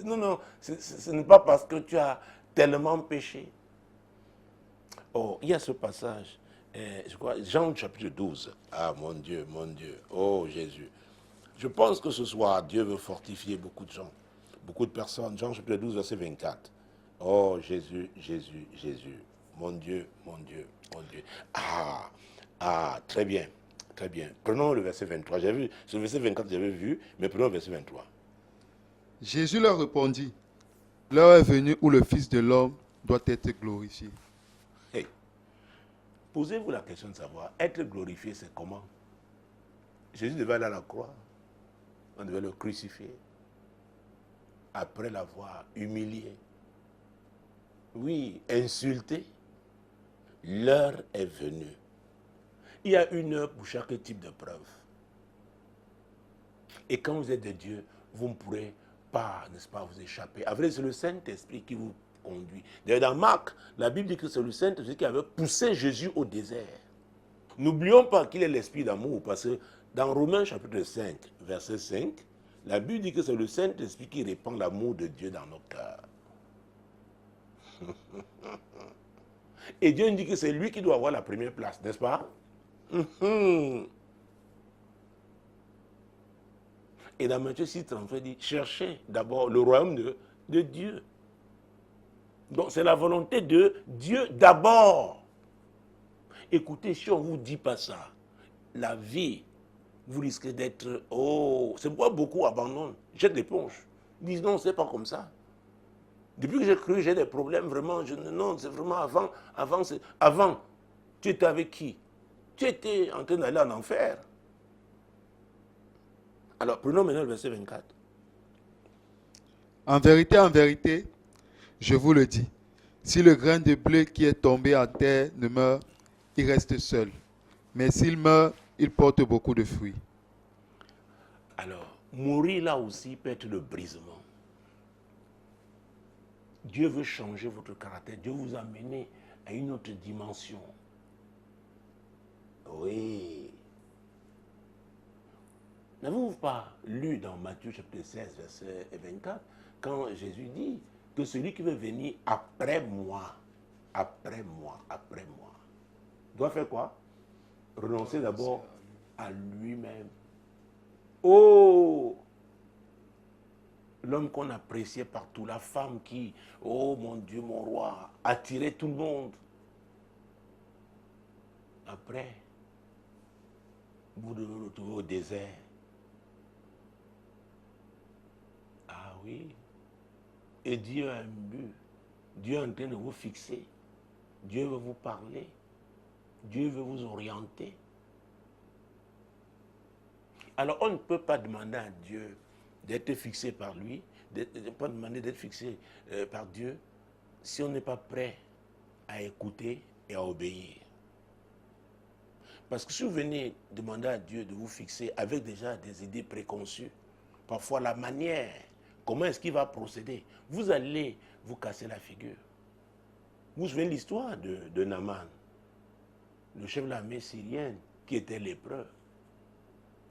non, ce n'est pas parce que tu as tellement péché. Oh, il y a ce passage, je crois, Jean chapitre 12. Ah, mon Dieu, oh Jésus. Je pense que ce soir, Dieu veut fortifier beaucoup de gens, beaucoup de personnes. Jean chapitre 12, verset 24. Oh, Jésus, Jésus, Jésus. Mon Dieu, mon Dieu, mon Dieu. Très bien, très bien. Prenons le verset 23. J'ai vu, ce verset 24, j'avais vu, mais prenons le verset 23. Jésus leur répondit, l'heure est venue où le Fils de l'homme doit être glorifié. Hey, posez-vous la question de savoir, être glorifié, c'est comment? Jésus devait aller à la croix. On devait le crucifier. Après l'avoir humilié. Oui, insulté. L'heure est venue. Il y a une heure pour chaque type de preuve. Et quand vous êtes de Dieu, vous ne pourrez pas, n'est-ce pas, vous échapper. Après, c'est le Saint-Esprit qui vous conduit. D'ailleurs, dans Marc, la Bible dit que c'est le Saint-Esprit qui avait poussé Jésus au désert. N'oublions pas qu'il est l'esprit d'amour, parce que dans Romains chapitre 5, verset 5, la Bible dit que c'est le Saint-Esprit qui répand l'amour de Dieu dans nos cœurs. Et Dieu dit que c'est lui qui doit avoir la première place, n'est-ce pas? Et dans Matthieu 6, 33, il dit, cherchez d'abord le royaume de Dieu. Donc c'est la volonté de Dieu d'abord. Écoutez, si on ne vous dit pas ça, la vie, vous risquez d'être, oh, c'est pourquoi beaucoup abandonnent, jettent l'éponge. Ils disent non, c'est pas comme ça. Depuis que j'ai cru, j'ai des problèmes, vraiment, non, c'est vraiment avant, tu étais avec qui? Tu étais en train d'aller en enfer. Alors, prenons maintenant le verset 24. En vérité, je vous le dis, si le grain de blé qui est tombé à terre ne meurt, il reste seul. Mais s'il meurt, il porte beaucoup de fruits. Alors, mourir là aussi peut être le brisement. Dieu veut changer votre caractère. Dieu vous amener à une autre dimension. Oui. N'avez-vous pas lu dans Matthieu chapitre 16, verset 24, quand Jésus dit que celui qui veut venir après moi, doit faire quoi? Renoncer d'abord à lui-même. Oh! L'homme qu'on appréciait partout, la femme qui, oh mon Dieu, mon roi, attirait tout le monde. Après, vous devez vous retrouver au désert. Ah oui. Et Dieu a un but. Dieu est en train de vous fixer. Dieu veut vous parler. Dieu veut vous orienter. Alors, on ne peut pas demander à Dieu d'être fixé par lui, on ne peut pas demander d'être fixé par Dieu si on n'est pas prêt à écouter et à obéir. Parce que si vous venez demander à Dieu de vous fixer avec déjà des idées préconçues, parfois la manière, comment est-ce qu'il va procéder, vous allez vous casser la figure. Vous vous souvenez de l'histoire de Naaman, le chef de l'armée syrienne qui était lépreux.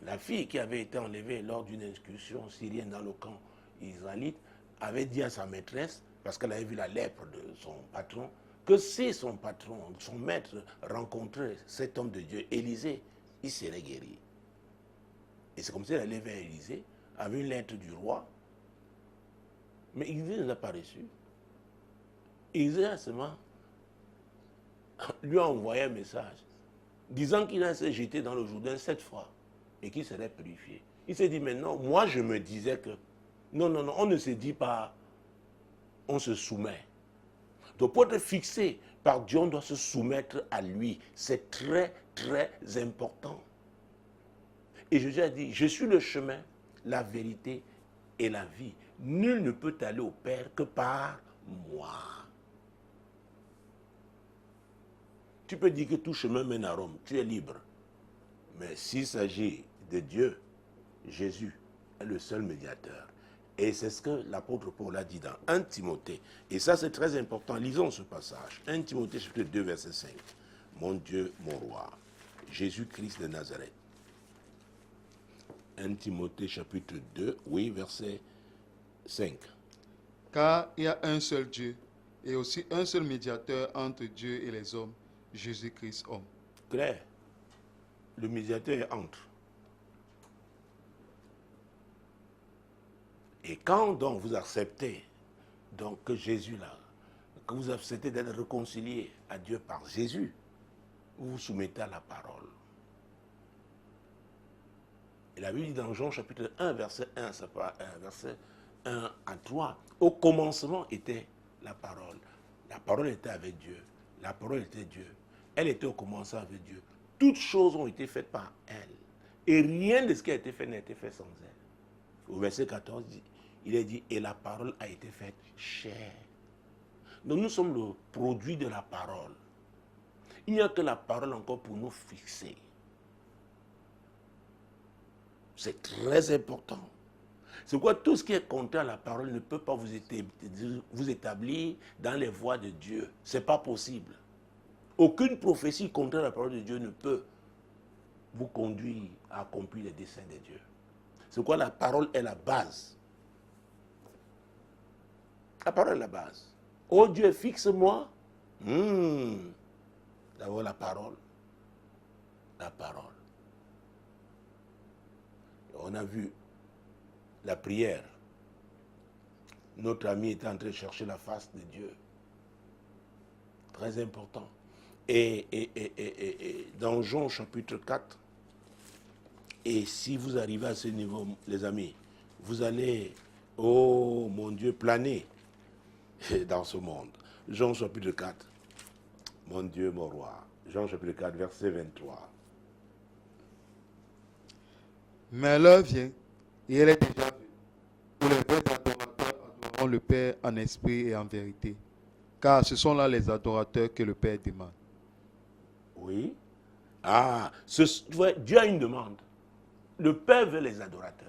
La fille qui avait été enlevée lors d'une excursion syrienne dans le camp israélite avait dit à sa maîtresse, parce qu'elle avait vu la lèpre de son patron, que si son patron, son maître rencontrait cet homme de Dieu, Élisée, il serait guéri. Et c'est comme ça qu'elle allait vers Élisée, avec une lettre du roi. Mais Élisée ne l'a pas reçue. Élisée a seulement lui a envoyé un message disant qu'il a été jeté dans le Jourdain 7 fois et qu'il serait purifié. Il s'est dit maintenant, moi je me disais que non, on ne se dit pas, on se soumet. Donc pour être fixé par Dieu, on doit se soumettre à lui. C'est très, très important. Et Jésus a dit, je suis le chemin, la vérité et la vie. Nul ne peut aller au Père que par moi. Tu peux dire que tout chemin mène à Rome, tu es libre. Mais s'il s'agit de Dieu, Jésus est le seul médiateur. Et c'est ce que l'apôtre Paul a dit dans 1 Timothée. Et ça, c'est très important. Lisons ce passage. 1 Timothée, chapitre 2, verset 5. Mon Dieu, mon roi, Jésus-Christ de Nazareth. 1 Timothée, chapitre 2, oui, verset 5. Car il y a un seul Dieu et aussi un seul médiateur entre Dieu et les hommes, Jésus-Christ homme. Claire, le médiateur est entre. Et quand donc vous acceptez donc que Jésus là, que vous acceptez d'être réconcilié à Dieu par Jésus, vous vous soumettez à la parole. Et la Bible dit dans Jean chapitre 1, verset 1, verset 1 à 3, au commencement était la parole. La parole était avec Dieu. La parole était Dieu. Elle était au commencement avec Dieu. Toutes choses ont été faites par elle. Et rien de ce qui a été fait n'a été fait sans elle. Au verset 14, il est dit, et la parole a été faite chair. Donc nous sommes le produit de la parole. Il n'y a que la parole encore pour nous fixer. C'est très important. C'est pourquoi tout ce qui est contraire à la parole ne peut pas vous établir dans les voies de Dieu. Ce n'est pas possible. Aucune prophétie contraire à la parole de Dieu ne peut vous conduire à accomplir les desseins de Dieu. C'est pourquoi la parole est la base. La parole est la base. Oh Dieu, fixe-moi. D'abord la parole. La parole. On a vu la prière. Notre ami était en train de chercher la face de Dieu. Très important. Et dans Jean chapitre 4, et si vous arrivez à ce niveau, les amis, vous allez, oh mon Dieu, planer dans ce monde. Jean chapitre 4, mon Dieu, mon roi. Jean chapitre 4, verset 23. Mais l'heure vient, et elle est déjà venue, où les vrais adorateurs adoreront le Père en esprit et en vérité, car ce sont là les adorateurs que le Père demande. Oui. Ah, Dieu a une demande. Le Père veut les adorateurs.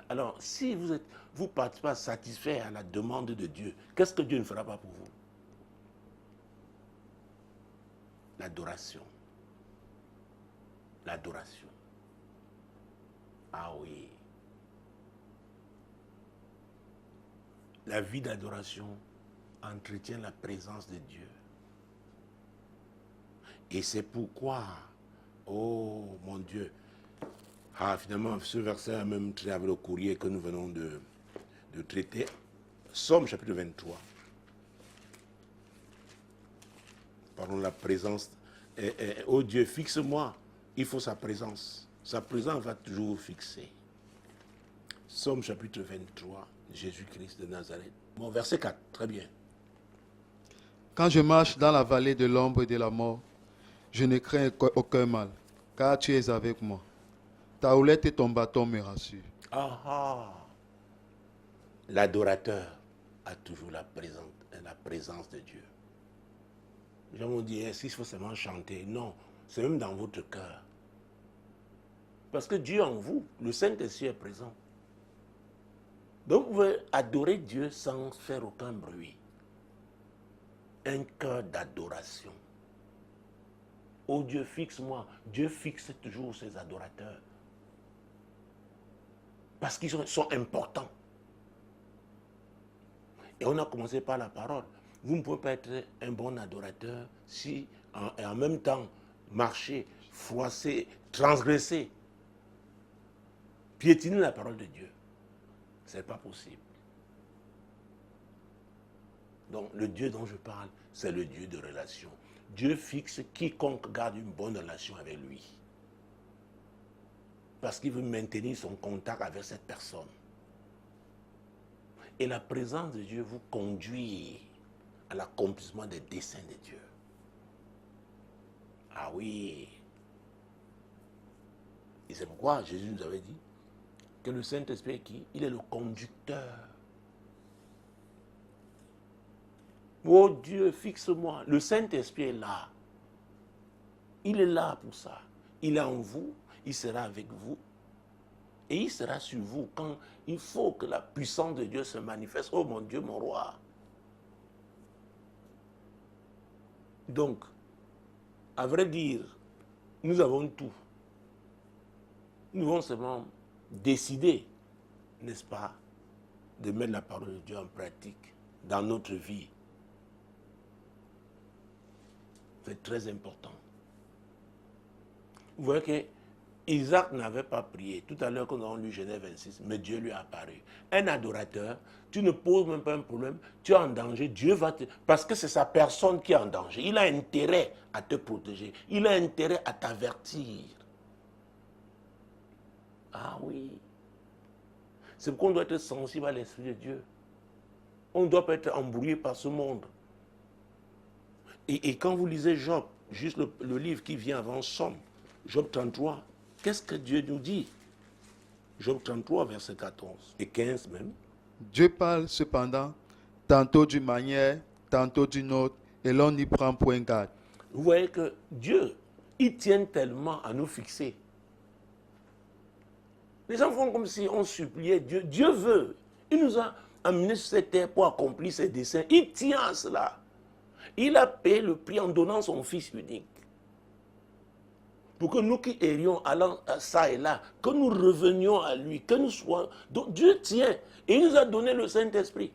Alors, si vous ne partez pas satisfait à la demande de Dieu, qu'est-ce que Dieu ne fera pas pour vous? L'adoration. L'adoration. Ah oui. La vie d'adoration entretient la présence de Dieu. Et c'est pourquoi, oh mon Dieu, finalement ce verset a même trait avec le courrier que nous venons de traiter. Somme chapitre 23. Pardon, la présence. Oh Dieu, fixe-moi. Il faut sa présence. Sa présence va toujours fixer. Somme chapitre 23, Jésus-Christ de Nazareth. Bon, verset 4, très bien. Quand je marche dans la vallée de l'ombre et de la mort, je ne crains aucun mal, car tu es avec moi. Ta houlette et ton bâton me rassurent. Ah ah. L'adorateur a toujours la présence de Dieu. Les gens vont dire, est-ce qu'il faut seulement chanter? Non, c'est même dans votre cœur. Parce que Dieu en vous, le Saint-Esprit est présent. Donc vous pouvez adorer Dieu sans faire aucun bruit. Un cœur d'adoration. Oh Dieu, fixe-moi. Dieu fixe toujours ses adorateurs. Parce qu'ils sont importants. Et on a commencé par la parole. Vous ne pouvez pas être un bon adorateur si, en même temps, marcher, froisser, transgresser, piétiner la parole de Dieu. Ce n'est pas possible. Donc, le Dieu dont je parle, c'est le Dieu de relation. Dieu fixe quiconque garde une bonne relation avec lui. Parce qu'il veut maintenir son contact avec cette personne. Et la présence de Dieu vous conduit à l'accomplissement des desseins de Dieu. Ah oui. Et c'est pourquoi Jésus nous avait dit que le Saint-Esprit est qui? Il est le conducteur. Oh Dieu, fixe-moi. Le Saint-Esprit est là. Il est là pour ça. Il est en vous, il sera avec vous. Et il sera sur vous quand il faut que la puissance de Dieu se manifeste. Oh mon Dieu, mon roi. Donc, à vrai dire, nous avons tout. Nous devons seulement décider, n'est-ce pas, de mettre la parole de Dieu en pratique dans notre vie. C'est très important. Vous voyez que Isaac n'avait pas prié. Tout à l'heure, quand nous avons lu Genèse 26, mais Dieu lui a apparu. Un adorateur, tu ne poses même pas un problème, tu es en danger, Dieu va te... Parce que c'est sa personne qui est en danger. Il a intérêt à te protéger. Il a intérêt à t'avertir. Ah oui. C'est pourquoi on doit être sensible à l'Esprit de Dieu. On ne doit pas être embrouillé par ce monde. Et quand vous lisez Job, juste le livre qui vient avant Somme, Job 33, qu'est-ce que Dieu nous dit? Job 33, verset 14 et 15 même. Dieu parle cependant, tantôt d'une manière, tantôt d'une autre, et l'on n'y prend point garde. Vous voyez que Dieu, il tient tellement à nous fixer. Les gens font comme si on suppliait Dieu. Dieu veut. Il nous a amenés sur cette terre pour accomplir ses desseins. Il tient à cela. Il a payé le prix en donnant son Fils unique. Pour que nous qui errions allant à ça et là, que nous revenions à lui, que nous soyons... Donc Dieu tient. Et il nous a donné le Saint-Esprit.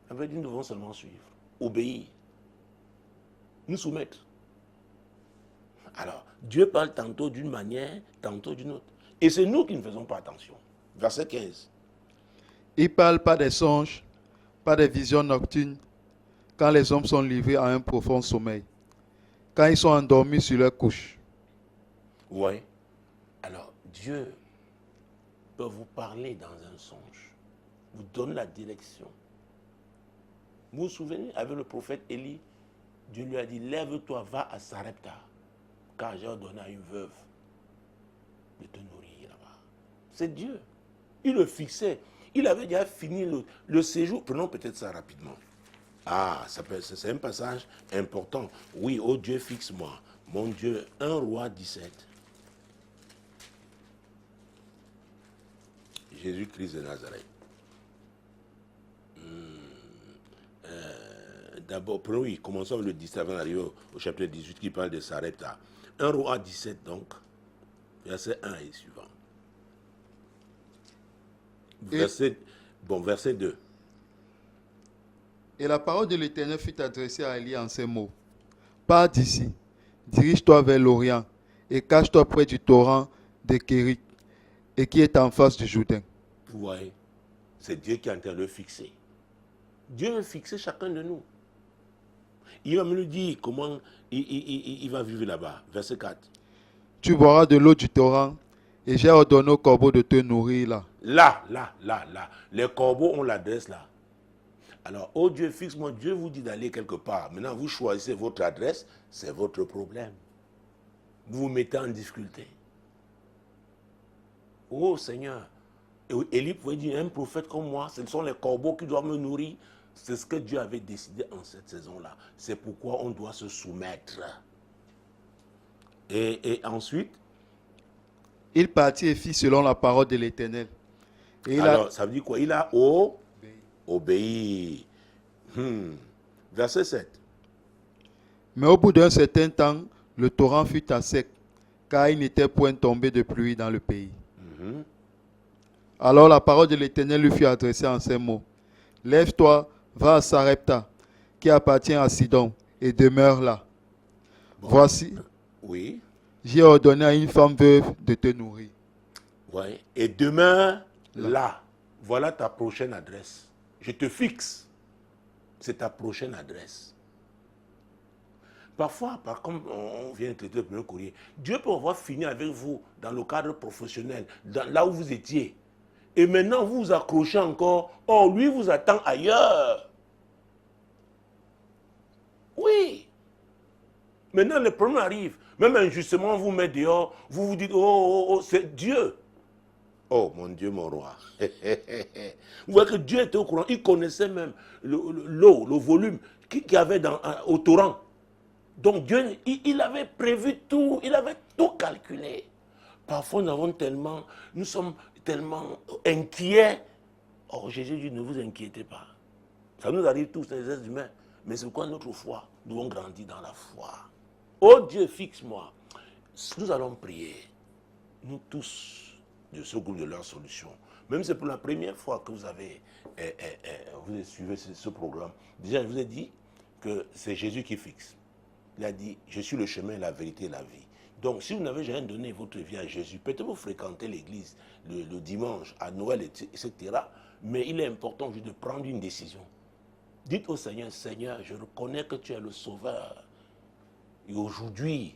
Ça veut dire que nous devons seulement suivre, obéir, nous soumettre. Alors, Dieu parle tantôt d'une manière, tantôt d'une autre. Et c'est nous qui ne faisons pas attention. Verset 15. Il parle pas des songes, pas des visions nocturnes, quand les hommes sont livrés à un profond sommeil, quand ils sont endormis sur leur couche. Oui. Alors, Dieu peut vous parler dans un songe, vous donne la direction. Vous vous souvenez, avec le prophète Élie, Dieu lui a dit, lève-toi, va à Sarepta, car j'ai ordonné à une veuve de te nourrir là-bas. C'est Dieu. Il le fixait. Il avait déjà fini le séjour. Prenons peut-être ça rapidement. Ah, c'est un passage important. Oui, oh Dieu, fixe-moi. Mon Dieu, 1 Roi 17. Jésus-Christ de Nazareth. D'abord, oui, commençons avec le 17 avant d'arriver au chapitre 18 qui parle de Sarepta. 1 Roi 17 donc, verset 1 et suivant. Verset 2. Et la parole de l'Éternel fut adressée à Élie en ces mots. Pars d'ici, dirige-toi vers l'Orient et cache-toi près du torrent de Kérit et qui est en face du Jourdain. Vous voyez, c'est Dieu qui est en train de le fixer. Dieu veut fixer chacun de nous. Il va me le dire comment il va vivre là-bas. Verset 4. Tu boiras de l'eau du torrent Et j'ai ordonné au corbeau de te nourrir là. Là. Les corbeaux ont l'adresse là. Alors, oh Dieu, fixe-moi, Dieu vous dit d'aller quelque part. Maintenant, vous choisissez votre adresse, c'est votre problème. Vous vous mettez en difficulté. Oh Seigneur, Élie pouvait dire, un prophète comme moi, ce sont les corbeaux qui doivent me nourrir. C'est ce que Dieu avait décidé en cette saison-là. C'est pourquoi on doit se soumettre. Et ensuite, Il partit et fit selon la parole de l'Éternel. Et alors, ça veut dire quoi? Il a obéi. Verset 7. Mais au bout d'un certain temps, le torrent fut à sec, car il n'était point tombé de pluie dans le pays. Alors la parole de l'Éternel lui fut adressée en ces mots. Lève-toi, va à Sarepta, qui appartient à Sidon, et demeure là. Bon. Voici, Oui. j'ai ordonné à une femme veuve de te nourrir. Ouais. Et demeure là. Voilà ta prochaine adresse. Je te fixe. C'est ta prochaine adresse. Parfois, comme on vient de traiter le premier courrier, Dieu peut avoir fini avec vous dans le cadre professionnel, là où vous étiez. Et maintenant, vous vous accrochez encore. Oh, lui vous attend ailleurs. Oui. Maintenant, le problème arrive. Même injustement, on vous met dehors. Vous vous dites, oh, c'est Dieu. Oh, mon Dieu, mon roi. Vous voyez que Dieu était au courant. Il connaissait même l'eau, le volume qu'il y avait au torrent. Donc Dieu, il avait prévu tout. Il avait tout calculé. Parfois, nous sommes tellement inquiets. Oh, Jésus dit, ne vous inquiétez pas. Ça nous arrive tous, les êtres humains. Mais c'est pourquoi notre foi, nous avons grandi dans la foi. Oh Dieu, fixe-moi. Nous allons prier. Nous tous, de ce groupe de leur solution. Même si c'est pour la première fois que vous avez suivi ce programme. Déjà, je vous ai dit que c'est Jésus qui fixe. Il a dit, je suis le chemin, la vérité et la vie. Donc, si vous n'avez jamais donné votre vie à Jésus, peut-être vous fréquentez l'église le dimanche, à Noël, etc. Mais il est important de prendre une décision. Dites au Seigneur, Seigneur, je reconnais que tu es le Sauveur. Et aujourd'hui,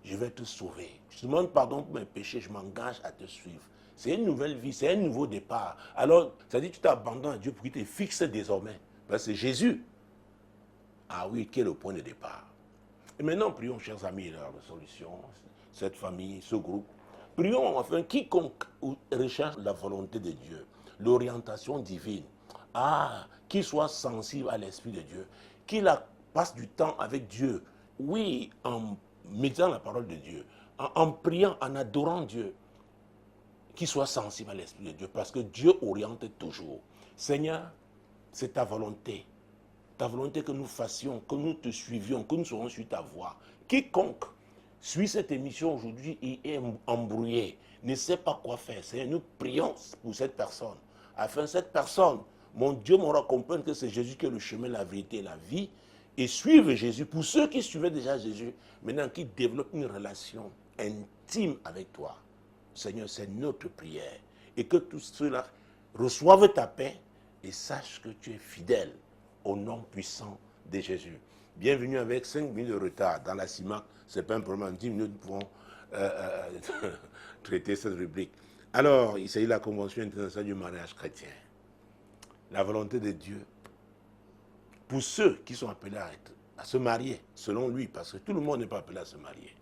je vais te sauver. Je te demande pardon pour mes péchés, je m'engage à te suivre. C'est une nouvelle vie, c'est un nouveau départ. Alors, ça dit que tu t'abandonnes à Dieu pour qu'il te fixe désormais. Parce que c'est Jésus. Ah oui, quel est le point de départ? Et maintenant, prions, chers amis, la solution, cette famille, ce groupe. Prions, enfin, quiconque recherche la volonté de Dieu, l'orientation divine, qu'il soit sensible à l'Esprit de Dieu, qu'il passe du temps avec Dieu, oui, en méditant la parole de Dieu, en priant, en adorant Dieu, qu'il soit sensible à l'Esprit de Dieu, parce que Dieu oriente toujours. Seigneur, c'est ta volonté que nous fassions, que nous te suivions, que nous soyons sur ta voie. Quiconque suit cette émission aujourd'hui et est embrouillé, ne sait pas quoi faire, Seigneur, nous prions pour cette personne, afin que cette personne, mon Dieu, m'aura compris que c'est Jésus qui est le chemin, la vérité et la vie, et suivre Jésus. Pour ceux qui suivaient déjà Jésus, maintenant qui développent une relation intime avec toi, Seigneur, c'est notre prière. Et que tous ceux-là reçoivent ta paix et sachent que tu es fidèle au nom puissant de Jésus. Bienvenue avec 5 minutes de retard dans la CIMAC. Ce n'est pas un problème. En 10 minutes, nous pouvons traiter cette rubrique. Alors, il s'agit de la Convention internationale du mariage chrétien. La volonté de Dieu pour ceux qui sont appelés à se marier, selon lui, parce que tout le monde n'est pas appelé à se marier.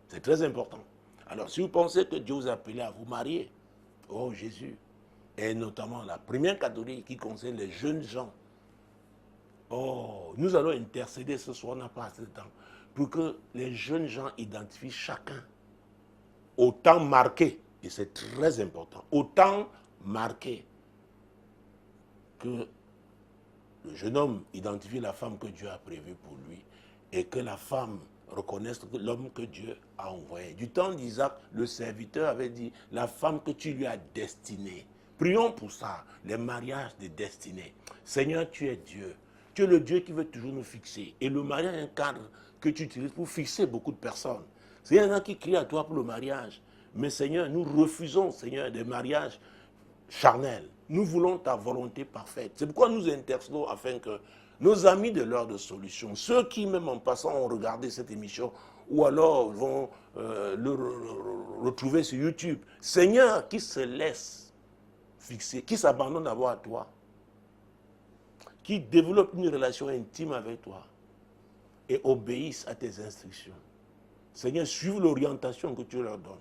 C'est très important. Alors, si vous pensez que Dieu vous a appelé à vous marier, oh Jésus, et notamment la première catégorie qui concerne les jeunes gens, oh, nous allons intercéder ce soir, on n'a pas assez de temps, pour que les jeunes gens identifient chacun au temps marqué, et c'est très important, au temps marqué, que le jeune homme identifie la femme que Dieu a prévue pour lui, et que la femme reconnaisse l'homme que Dieu a envoyé. Du temps d'Isaac, le serviteur avait dit, la femme que tu lui as destinée. Prions pour ça, les mariages de destinée. Seigneur, tu es Dieu. Tu es le Dieu qui veut toujours nous fixer. Et le mariage est un cadre que tu utilises pour fixer beaucoup de personnes. Il y en a qui crient à toi pour le mariage. Mais Seigneur, nous refusons, Seigneur, des mariages charnels. Nous voulons ta volonté parfaite. C'est pourquoi nous intercédons afin que nos amis de l'heure de solution, ceux qui, même en passant, ont regardé cette émission, ou alors vont le retrouver sur YouTube. Seigneur, qui se laisse fixer, qui s'abandonne d'abord à toi, qui développe une relation intime avec toi et obéissent à tes instructions. Seigneur, suivent l'orientation que tu leur donnes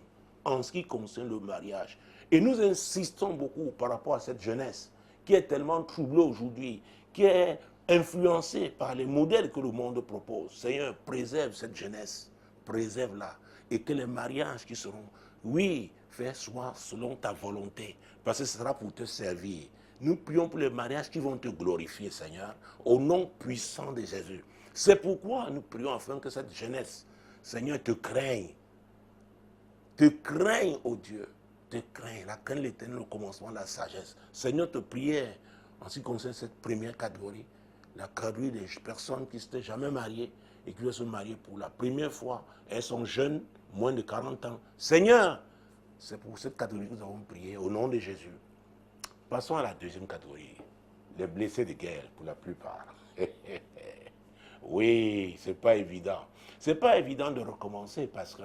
en ce qui concerne le mariage. Et nous insistons beaucoup par rapport à cette jeunesse qui est tellement troublée aujourd'hui, qui est influencée par les modèles que le monde propose. Seigneur, préserve cette jeunesse, préserve-la. Et que les mariages qui seront, oui, faits soient selon ta volonté, parce que ce sera pour te servir. Nous prions pour les mariages qui vont te glorifier, Seigneur, au nom puissant de Jésus. C'est pourquoi nous prions afin que cette jeunesse, Seigneur, te craigne. Te craigne, ô Dieu. Te craigne. La crainte de l'Éternel, le commencement de la sagesse. Seigneur, te prière en ce qui concerne cette première catégorie. La catégorie des personnes qui ne s'étaient jamais mariées et qui veulent se marier pour la première fois. Elles sont jeunes, moins de 40 ans. Seigneur, c'est pour cette catégorie que nous avons prié au nom de Jésus. Passons à la deuxième catégorie. Les blessés de guerre, pour la plupart. Oui, c'est pas évident. C'est pas évident de recommencer parce que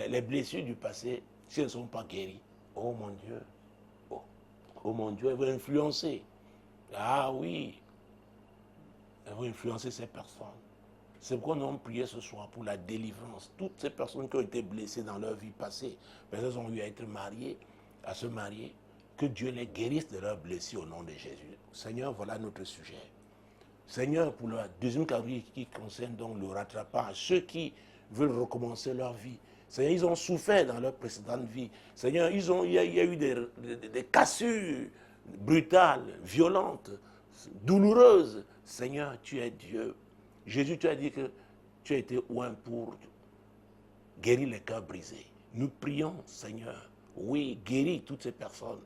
les blessures du passé, si elles ne sont pas guéries, oh mon Dieu, oh mon Dieu, elles vont influencer. Ah oui, elles vont influencer ces personnes. C'est pourquoi nous avons prié ce soir pour la délivrance. Toutes ces personnes qui ont été blessées dans leur vie passée, mais elles ont eu à être mariées, à se marier, que Dieu les guérisse de leurs blessures au nom de Jésus. Seigneur, voilà notre sujet. Seigneur, pour la deuxième catégorie qui concerne donc le rattrapage, ceux qui veulent recommencer leur vie. Seigneur, ils ont souffert dans leur précédente vie. Seigneur, il y a eu des cassures brutales, violentes, douloureuses. Seigneur, tu es Dieu. Jésus, tu as dit que tu as été oint pour guérir les cœurs brisés. Nous prions, Seigneur, oui, guéris toutes ces personnes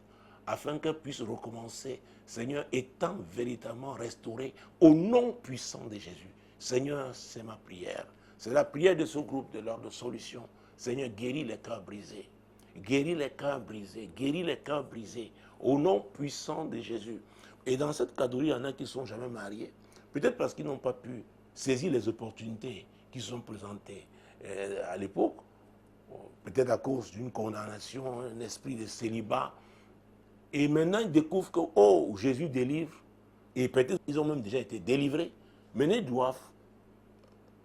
afin qu'elles puissent recommencer, Seigneur, étant véritablement restaurées au nom puissant de Jésus. Seigneur, c'est ma prière. C'est la prière de ce groupe de l'ordre de solution. Seigneur, guéris les cœurs brisés. Guéris les cœurs brisés. Guéris les cœurs brisés au nom puissant de Jésus. Et dans cette catégorie, il y en a qui ne sont jamais mariés. Peut-être parce qu'ils n'ont pas pu saisir les opportunités qui sont présentées à l'époque. Peut-être à cause d'une condamnation, un esprit de célibat. Et maintenant, ils découvrent que, oh, Jésus délivre. Et peut-être qu'ils ont même déjà été délivrés. Mais ils doivent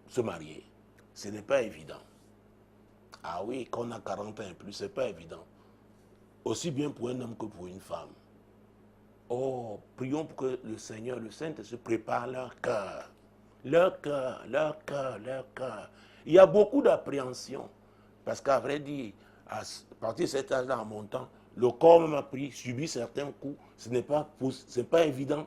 se marier. Ce n'est pas évident. Ah oui, quand on a 40 ans et plus, ce n'est pas évident. Aussi bien pour un homme que pour une femme. Oh, prions pour que le Seigneur, le Saint-Esprit prépare leur cœur. Leur cœur, leur cœur, leur cœur. Il y a beaucoup d'appréhension. Parce qu'à vrai dire, à partir de cet âge-là, en montant, le corps même a subi certains coups. Ce n'est pas évident.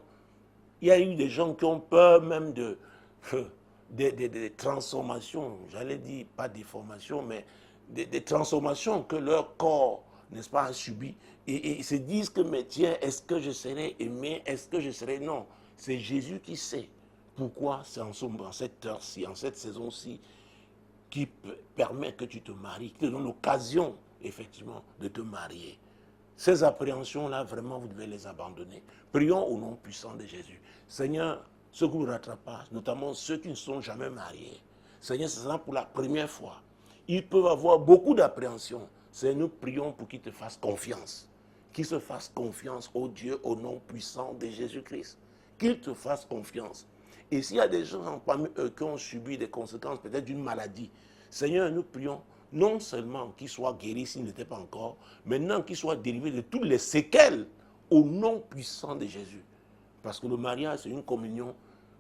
Il y a eu des gens qui ont peur même des transformations, j'allais dire pas des formations, mais des transformations que leur corps, n'est-ce pas, a subi. Et ils se disent que, mais tiens, est-ce que je serai aimé? Est-ce que je serai... Non, c'est Jésus qui sait pourquoi c'est en cette heure-ci, en cette saison-ci, qui permet que tu te maries, qui te donne l'occasion, effectivement, de te marier. Ces appréhensions-là, vraiment, vous devez les abandonner. Prions au nom puissant de Jésus. Seigneur, ce que vous rattrapez, notamment ceux qui ne sont jamais mariés, Seigneur, ce sera pour la première fois. Ils peuvent avoir beaucoup d'appréhension. Seigneur, nous prions pour qu'ils te fassent confiance. Qu'ils se fassent confiance au Dieu, au nom puissant de Jésus-Christ. Qu'ils te fassent confiance. Et s'il y a des gens parmi eux qui ont subi des conséquences peut-être d'une maladie, Seigneur, nous prions non seulement qu'ils soient guéris s'ils n'étaient pas encore, mais non qu'ils soient délivrés de toutes les séquelles au nom puissant de Jésus. Parce que le mariage, c'est une communion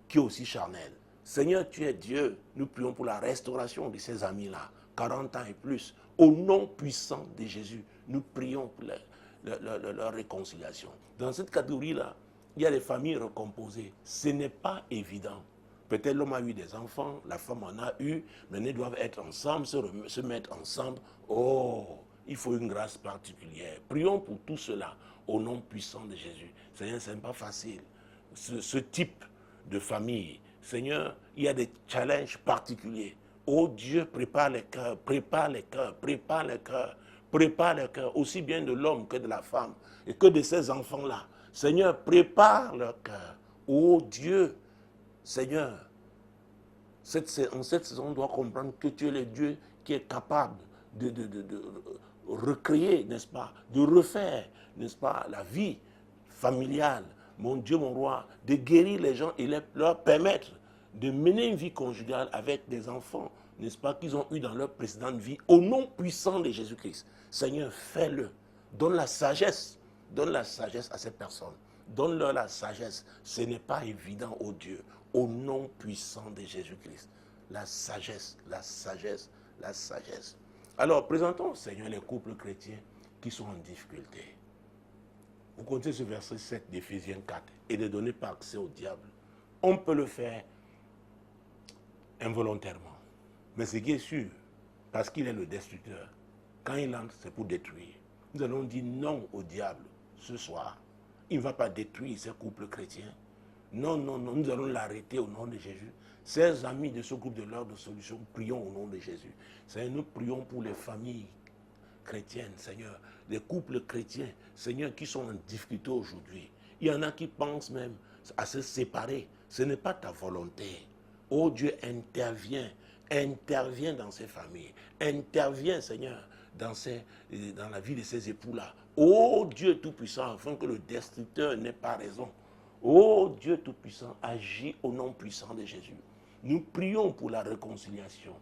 qui est aussi charnelle. Seigneur, tu es Dieu. Nous prions pour la restauration de ces amis-là, 40 ans et plus. Au nom puissant de Jésus, nous prions pour leur réconciliation. Dans cette catégorie-là, il y a des familles recomposées. Ce n'est pas évident. Peut-être l'homme a eu des enfants, la femme en a eu, mais ils doivent être ensemble, se mettre ensemble. Oh, il faut une grâce particulière. Prions pour tout cela au nom puissant de Jésus. Seigneur, ce n'est pas facile. Ce type de famille, Seigneur, il y a des challenges particuliers. Oh Dieu, prépare les cœurs, prépare les cœurs, prépare les cœurs, prépare les cœurs, aussi bien de l'homme que de la femme et que de ces enfants-là. Seigneur, prépare leur cœur. Oh Dieu, Seigneur, En cette saison, on doit comprendre que tu es le Dieu qui est capable de recréer, n'est-ce pas, de refaire, n'est-ce pas, la vie familiale, mon Dieu, mon roi, de guérir les gens et leur permettre de mener une vie conjugale avec des enfants, n'est-ce pas, qu'ils ont eu dans leur précédente vie, au nom puissant de Jésus-Christ. Seigneur, fais-le. Donne la sagesse à ces personnes. Donne-leur la sagesse. Ce n'est pas évident, ô Dieu, au nom puissant de Jésus-Christ. La sagesse, la sagesse, la sagesse. Alors, présentons au Seigneur les couples chrétiens qui sont en difficulté. Vous comptez ce verset 7 d'Éphésiens 4 et ne donnez pas accès au diable. On peut le faire involontairement. Mais ce qui est sûr, parce qu'il est le destructeur, quand il entre, c'est pour détruire. Nous allons dire non au diable ce soir. Il ne va pas détruire ces couples chrétiens. Non, non, non, nous allons l'arrêter au nom de Jésus. Ces amis de ce groupe de l'ordre de solution, prions au nom de Jésus. Seigneur, nous prions pour les familles chrétiennes, Seigneur, les couples chrétiens, Seigneur, qui sont en difficulté aujourd'hui. Il y en a qui pensent même à se séparer. Ce n'est pas ta volonté. Oh Dieu, interviens dans ces familles. Interviens, Seigneur, dans la vie de ces époux-là. Oh Dieu Tout-Puissant, afin que le destructeur n'ait pas raison. Oh Dieu Tout-Puissant, agis au nom puissant de Jésus. Nous prions pour la réconciliation.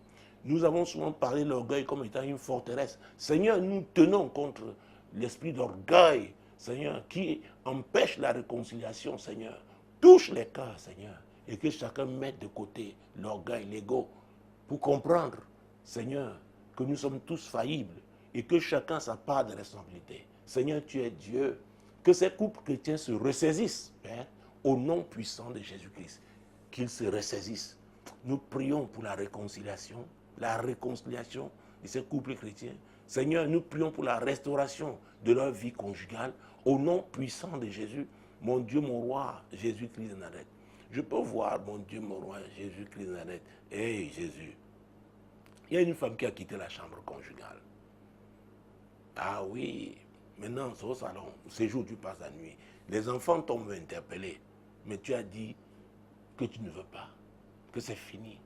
Nous avons souvent parlé de l'orgueil comme étant une forteresse. Seigneur, nous tenons contre l'esprit d'orgueil, Seigneur, qui empêche la réconciliation, Seigneur. Touche les cœurs, Seigneur, et que chacun mette de côté l'orgueil, l'ego, pour comprendre, Seigneur, que nous sommes tous faillibles et que chacun a sa part de responsabilité. Seigneur, tu es Dieu. Que ces couples chrétiens se ressaisissent, Père, au nom puissant de Jésus-Christ. Qu'ils se ressaisissent. Nous prions pour la réconciliation de ces couples chrétiens. Seigneur, nous prions pour la restauration de leur vie conjugale, au nom puissant de Jésus, mon Dieu, mon roi, Jésus-Christ de Nazareth. Je peux voir, mon Dieu, mon roi, Jésus-Christ de Nazareth. Hey, Jésus. Il y a une femme qui a quitté la chambre conjugale. Ah oui, maintenant c'est au salon, ces jours tu passes la nuit. Les enfants t'ont interpellé, mais tu as dit que tu ne veux pas, que c'est fini.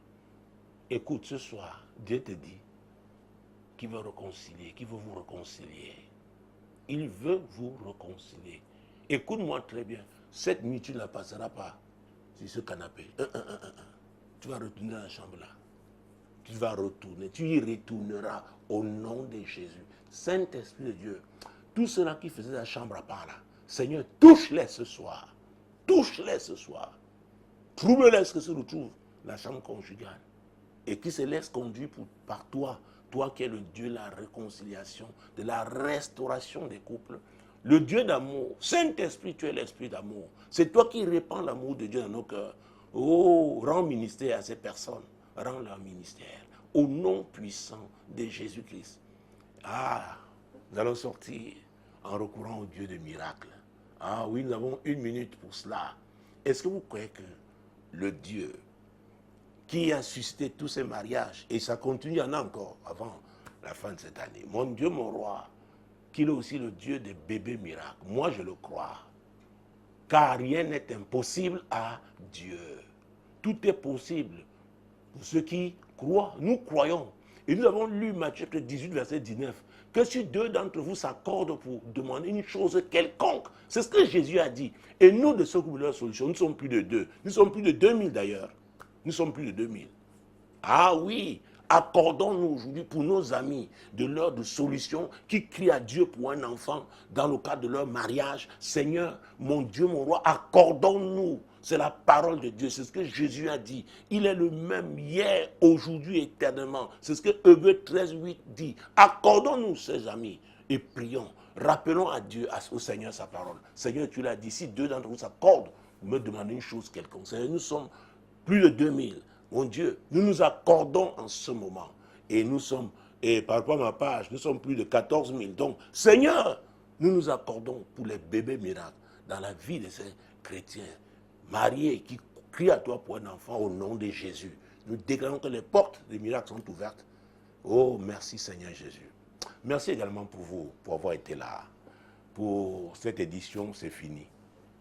Écoute, ce soir, Dieu te dit qu'il veut réconcilier, qu'il veut vous réconcilier. Il veut vous réconcilier. Écoute-moi très bien, cette nuit tu ne la passeras pas sur ce canapé. Tu vas retourner dans la chambre là. Tu vas retourner, tu y retourneras au nom de Jésus. Saint-Esprit de Dieu, tous ceux-là qui faisaient la chambre à part là, Seigneur, touche-les ce soir. Touche-les ce soir. Trouve-les ce que se retrouve la chambre conjugale. Et qui se laisse conduire par toi, toi qui es le Dieu de la réconciliation, de la restauration des couples, le Dieu d'amour. Saint-Esprit, tu es l'Esprit d'amour. C'est toi qui répands l'amour de Dieu dans nos cœurs. Oh, rends ministère à ces personnes. Rends leur ministère. Au nom puissant de Jésus-Christ. Ah, nous allons sortir en recourant au Dieu des miracles. Ah oui, nous avons 1 minute pour cela. Est-ce que vous croyez que le Dieu qui a suscité tous ces mariages, et ça continue, il y en a encore avant la fin de cette année, mon Dieu, mon roi, qu'il est aussi le Dieu des bébés miracles. Moi, je le crois. Car rien n'est impossible à Dieu. Tout est possible pour ceux qui croient. Nous croyons. Et nous avons lu Matthieu 18, verset 19, que si 2 d'entre vous s'accordent pour demander une chose quelconque, c'est ce que Jésus a dit. Et nous, de ce groupe de la solution, nous sommes plus de 2. Nous sommes plus de 2000 d'ailleurs. Nous sommes plus de 2000. Ah oui, accordons-nous aujourd'hui pour nos amis de l'heure de solution qui crient à Dieu pour un enfant dans le cadre de leur mariage. Seigneur, mon Dieu, mon roi, accordons-nous. C'est la parole de Dieu, c'est ce que Jésus a dit. Il est le même hier, aujourd'hui, éternellement. C'est ce que Hébreux 13, 8 dit. Accordons-nous, ces amis, et prions. Rappelons à Dieu, au Seigneur, sa parole. Seigneur, tu l'as dit, si 2 d'entre vous s'accordent, vous me demandez une chose quelconque. Seigneur, nous sommes plus de 2000. Mon Dieu, nous nous accordons en ce moment. Et nous sommes, et par rapport à ma page, nous sommes plus de 14 000. Donc, Seigneur, nous nous accordons pour les bébés miracles dans la vie de ces chrétiens mariés qui crient à toi pour un enfant au nom de Jésus. Nous déclarons que les portes des miracles sont ouvertes. Oh, merci Seigneur Jésus. Merci également pour vous, pour avoir été là. Pour cette édition, c'est fini.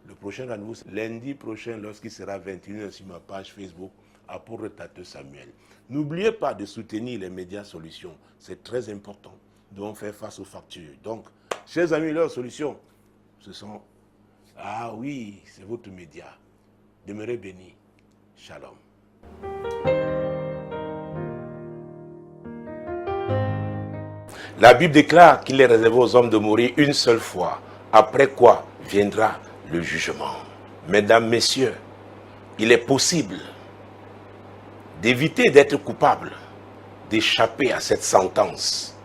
Le prochain rendez-vous, lundi prochain, lorsqu'il sera 21h sur ma page Facebook, apôtre Tate Samuel. N'oubliez pas de soutenir les médias solutions. C'est très important. Nous devons faire face aux factures. Donc, chers amis, leurs solutions, ce sont... Ah oui, c'est votre média. Demeurez bénis. Shalom. La Bible déclare qu'il est réservé aux hommes de mourir une seule fois, après quoi viendra le jugement. Mesdames, messieurs, il est possible d'éviter d'être coupable, d'échapper à cette sentence.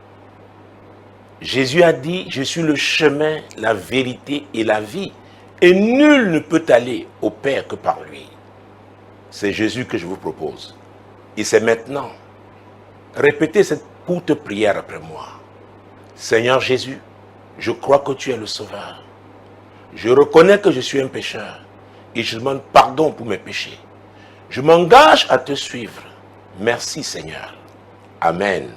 Jésus a dit, je suis le chemin, la vérité et la vie, et nul ne peut aller au Père que par lui. C'est Jésus que je vous propose. Et c'est maintenant. Répétez cette courte prière après moi. Seigneur Jésus, je crois que tu es le Sauveur. Je reconnais que je suis un pécheur et je demande pardon pour mes péchés. Je m'engage à te suivre. Merci Seigneur. Amen.